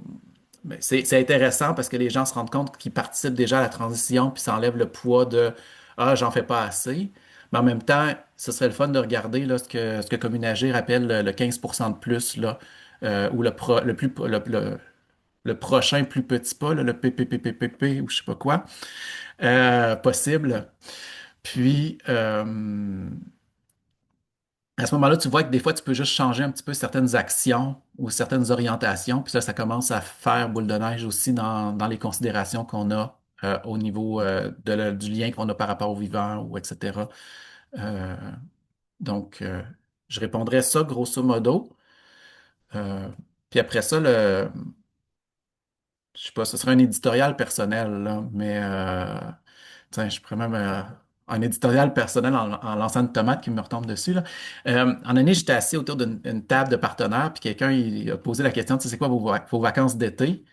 mais c'est intéressant parce que les gens se rendent compte qu'ils participent déjà à la transition puis ça enlève le poids de Ah, j'en fais pas assez. Mais en même temps, ce serait le fun de regarder là, ce que Communagir appelle le 15% de plus, là, ou le prochain plus petit pas, là, le PPPPP ou je sais pas quoi, possible. Puis, à ce moment-là, tu vois que des fois, tu peux juste changer un petit peu certaines actions ou certaines orientations. Puis ça commence à faire boule de neige aussi dans les considérations qu'on a au niveau du lien qu'on a par rapport au vivant ou etc. Euh, donc, je répondrais ça grosso modo. Euh, puis après ça, je sais pas, ce serait un éditorial personnel, là, mais tiens, je pourrais même un éditorial personnel en lançant une tomate qui me retombe dessus, là. En année, j'étais assis autour d'une table de partenaires, puis quelqu'un il a posé la question, tu sais, c'est quoi vos vacances d'été?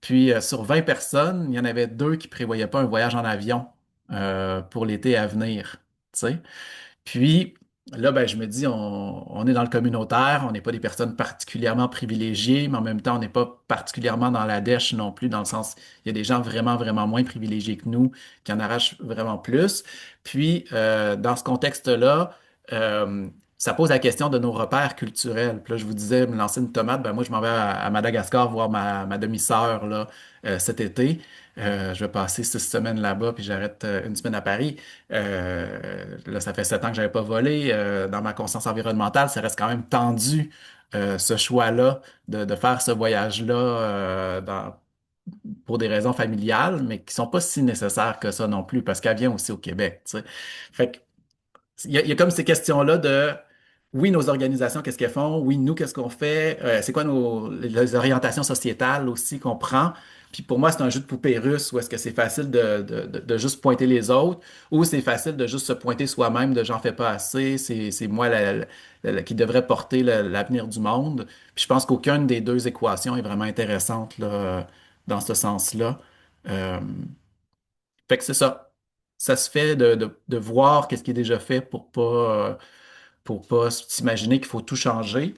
Puis sur 20 personnes, il y en avait deux qui prévoyaient pas un voyage en avion pour l'été à venir, tu sais. Puis là, ben, je me dis, on est dans le communautaire, on n'est pas des personnes particulièrement privilégiées, mais en même temps, on n'est pas particulièrement dans la dèche non plus, dans le sens, il y a des gens vraiment, vraiment moins privilégiés que nous, qui en arrachent vraiment plus. Puis, dans ce contexte-là, euh, ça pose la question de nos repères culturels. Puis là, je vous disais, me lancer une tomate, ben moi, je m'en vais à Madagascar voir ma demi-sœur là, cet été. Je vais passer 6 semaines là-bas, puis j'arrête une semaine à Paris. Là, ça fait 7 ans que j'avais pas volé. Dans ma conscience environnementale, ça reste quand même tendu, ce choix-là, de faire ce voyage-là pour des raisons familiales, mais qui sont pas si nécessaires que ça non plus, parce qu'elle vient aussi au Québec, tu sais. Fait que il y a comme ces questions-là de, oui, nos organisations, qu'est-ce qu'elles font? Oui, nous, qu'est-ce qu'on fait? C'est quoi les orientations sociétales aussi qu'on prend? Puis pour moi, c'est un jeu de poupée russe où est-ce que c'est facile de juste pointer les autres ou c'est facile de juste se pointer soi-même de j'en fais pas assez, c'est moi qui devrait porter l'avenir du monde. Puis je pense qu'aucune des deux équations est vraiment intéressante là, dans ce sens-là. Euh, Fait que c'est ça. Ça se fait de voir qu'est-ce qui est déjà fait pour pas s'imaginer qu'il faut tout changer.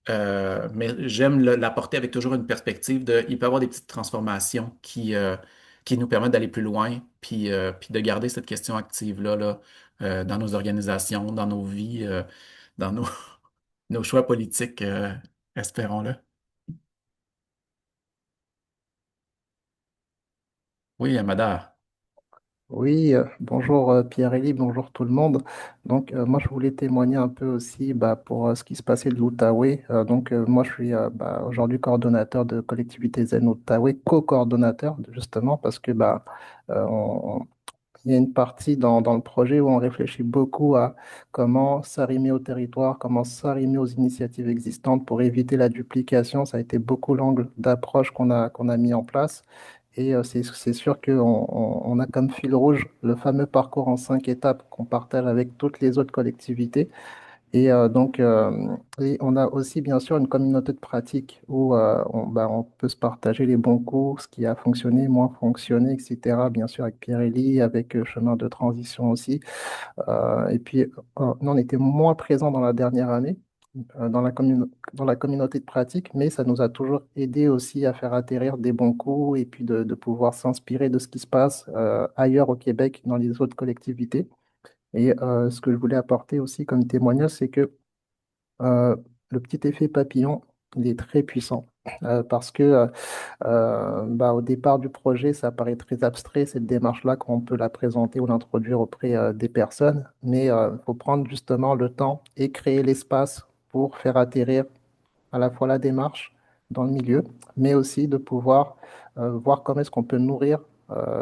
Mais j'aime l'apporter avec toujours une perspective de, il peut y avoir des petites transformations qui nous permettent d'aller plus loin, puis de garder cette question active-là là, dans nos organisations, dans nos vies, dans nos choix politiques, espérons-le. Oui, Amada. Oui, bonjour Pierre-Élie, bonjour tout le monde. Donc moi je voulais témoigner un peu aussi pour ce qui se passait de l'Outaouais. Moi je suis aujourd'hui coordonnateur de collectivité Zen Outaouais, co-coordonnateur justement parce que euh, on- il y a une partie dans le projet où on réfléchit beaucoup à comment s'arrimer au territoire, comment s'arrimer aux initiatives existantes pour éviter la duplication. Ça a été beaucoup l'angle d'approche qu'on a mis en place. Et c'est sûr qu'on a comme fil rouge le fameux parcours en 5 étapes qu'on partage avec toutes les autres collectivités. Et on a aussi bien sûr une communauté de pratique où on peut se partager les bons coups, ce qui a fonctionné, moins fonctionné, etc. Bien sûr avec Pierre-Élie, avec Chemin de Transition aussi. Nous, on était moins présents dans la dernière année dans la communauté de pratique, mais ça nous a toujours aidé aussi à faire atterrir des bons coups et puis de pouvoir s'inspirer de ce qui se passe ailleurs au Québec, dans les autres collectivités. Et ce que je voulais apporter aussi comme témoignage, c'est que euh, le petit effet papillon, il est très puissant. Parce que au départ du projet, ça paraît très abstrait, cette démarche-là, qu'on peut la présenter ou l'introduire auprès des personnes, mais il faut prendre justement le temps et créer l'espace pour faire atterrir à la fois la démarche dans le milieu, mais aussi de pouvoir voir comment est-ce qu'on peut nourrir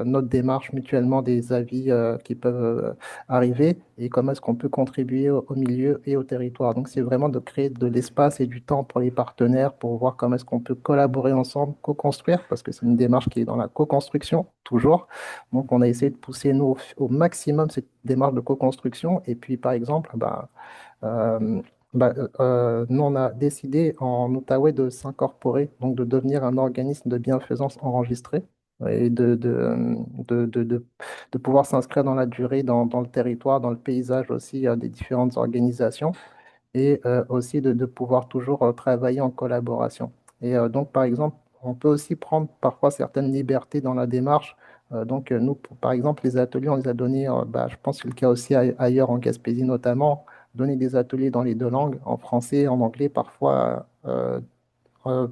notre démarche mutuellement des avis qui peuvent arriver et comment est-ce qu'on peut contribuer au milieu et au territoire. Donc, c'est vraiment de créer de l'espace et du temps pour les partenaires pour voir comment est-ce qu'on peut collaborer ensemble, co-construire, parce que c'est une démarche qui est dans la co-construction, toujours. Donc, on a essayé de pousser nous, au maximum cette démarche de co-construction. Et puis, par exemple, euh, nous, on a décidé en Outaouais de s'incorporer, donc de devenir un organisme de bienfaisance enregistré et de pouvoir s'inscrire dans la durée, dans le territoire, dans le paysage aussi des différentes organisations et aussi de pouvoir toujours travailler en collaboration. Et donc, par exemple, on peut aussi prendre parfois certaines libertés dans la démarche. Nous, par exemple, les ateliers, on les a donnés, je pense que c'est le cas aussi ailleurs en Gaspésie notamment, donner des ateliers dans les deux langues, en français, en anglais, parfois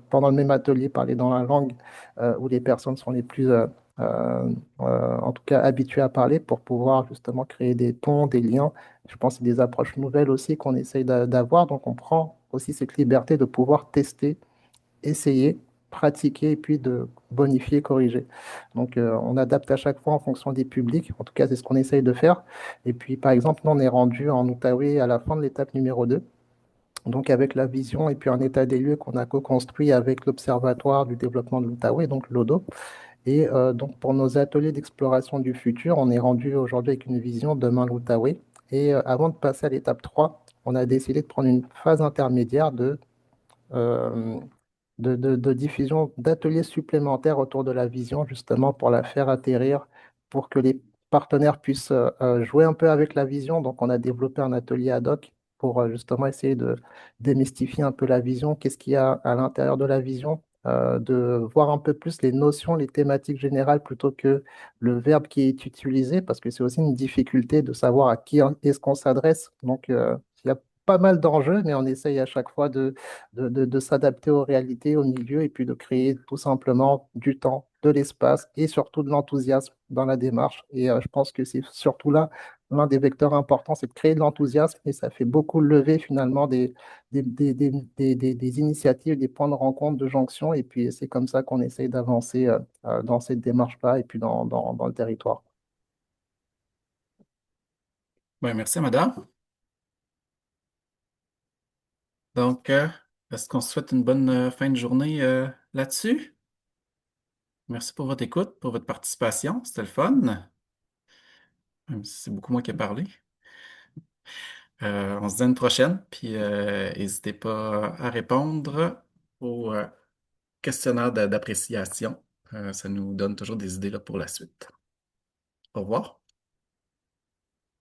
pendant le même atelier, parler dans la langue où les personnes sont les plus, en tout cas, habituées à parler pour pouvoir justement créer des ponts, des liens. Je pense que c'est des approches nouvelles aussi qu'on essaye d'avoir. Donc, on prend aussi cette liberté de pouvoir tester, essayer, pratiquer et puis de bonifier, corriger. Donc, on adapte à chaque fois en fonction des publics. En tout cas, c'est ce qu'on essaye de faire. Et puis, par exemple, nous, on est rendu en Outaouais à la fin de l'étape numéro 2. donc avec la vision et puis un état des lieux qu'on a co-construit avec l'Observatoire du développement de l'Outaouais, donc l'ODO. Et donc pour nos ateliers d'exploration du futur, on est rendu aujourd'hui avec une vision demain l'Outaouais. Et avant de passer à l'étape 3, on a décidé de prendre une phase intermédiaire euh, de diffusion d'ateliers supplémentaires autour de la vision, justement pour la faire atterrir, pour que les partenaires puissent jouer un peu avec la vision. Donc, on a développé un atelier ad hoc pour justement essayer de démystifier un peu la vision, qu'est-ce qu'il y a à l'intérieur de la vision, de voir un peu plus les notions, les thématiques générales plutôt que le verbe qui est utilisé, parce que c'est aussi une difficulté de savoir à qui est-ce qu'on s'adresse. Donc, il y a pas mal d'enjeux, mais on essaye à chaque fois de s'adapter aux réalités, au milieu, et puis de créer tout simplement du temps, de l'espace et surtout de l'enthousiasme dans la démarche. Et je pense que c'est surtout là l'un des vecteurs importants, c'est de créer de l'enthousiasme et ça fait beaucoup lever finalement des initiatives, des points de rencontre, de jonction. Et puis c'est comme ça qu'on essaye d'avancer dans cette démarche-là et puis dans le territoire. Ben, merci, madame. Donc, est-ce qu'on se souhaite une bonne fin de journée là-dessus? Merci pour votre écoute, pour votre participation. C'était le fun, même si c'est beaucoup moi qui ai parlé. On se dit à une prochaine, puis n'hésitez pas à répondre au questionnaire d'appréciation. Ça nous donne toujours des idées là, pour la suite. Au revoir.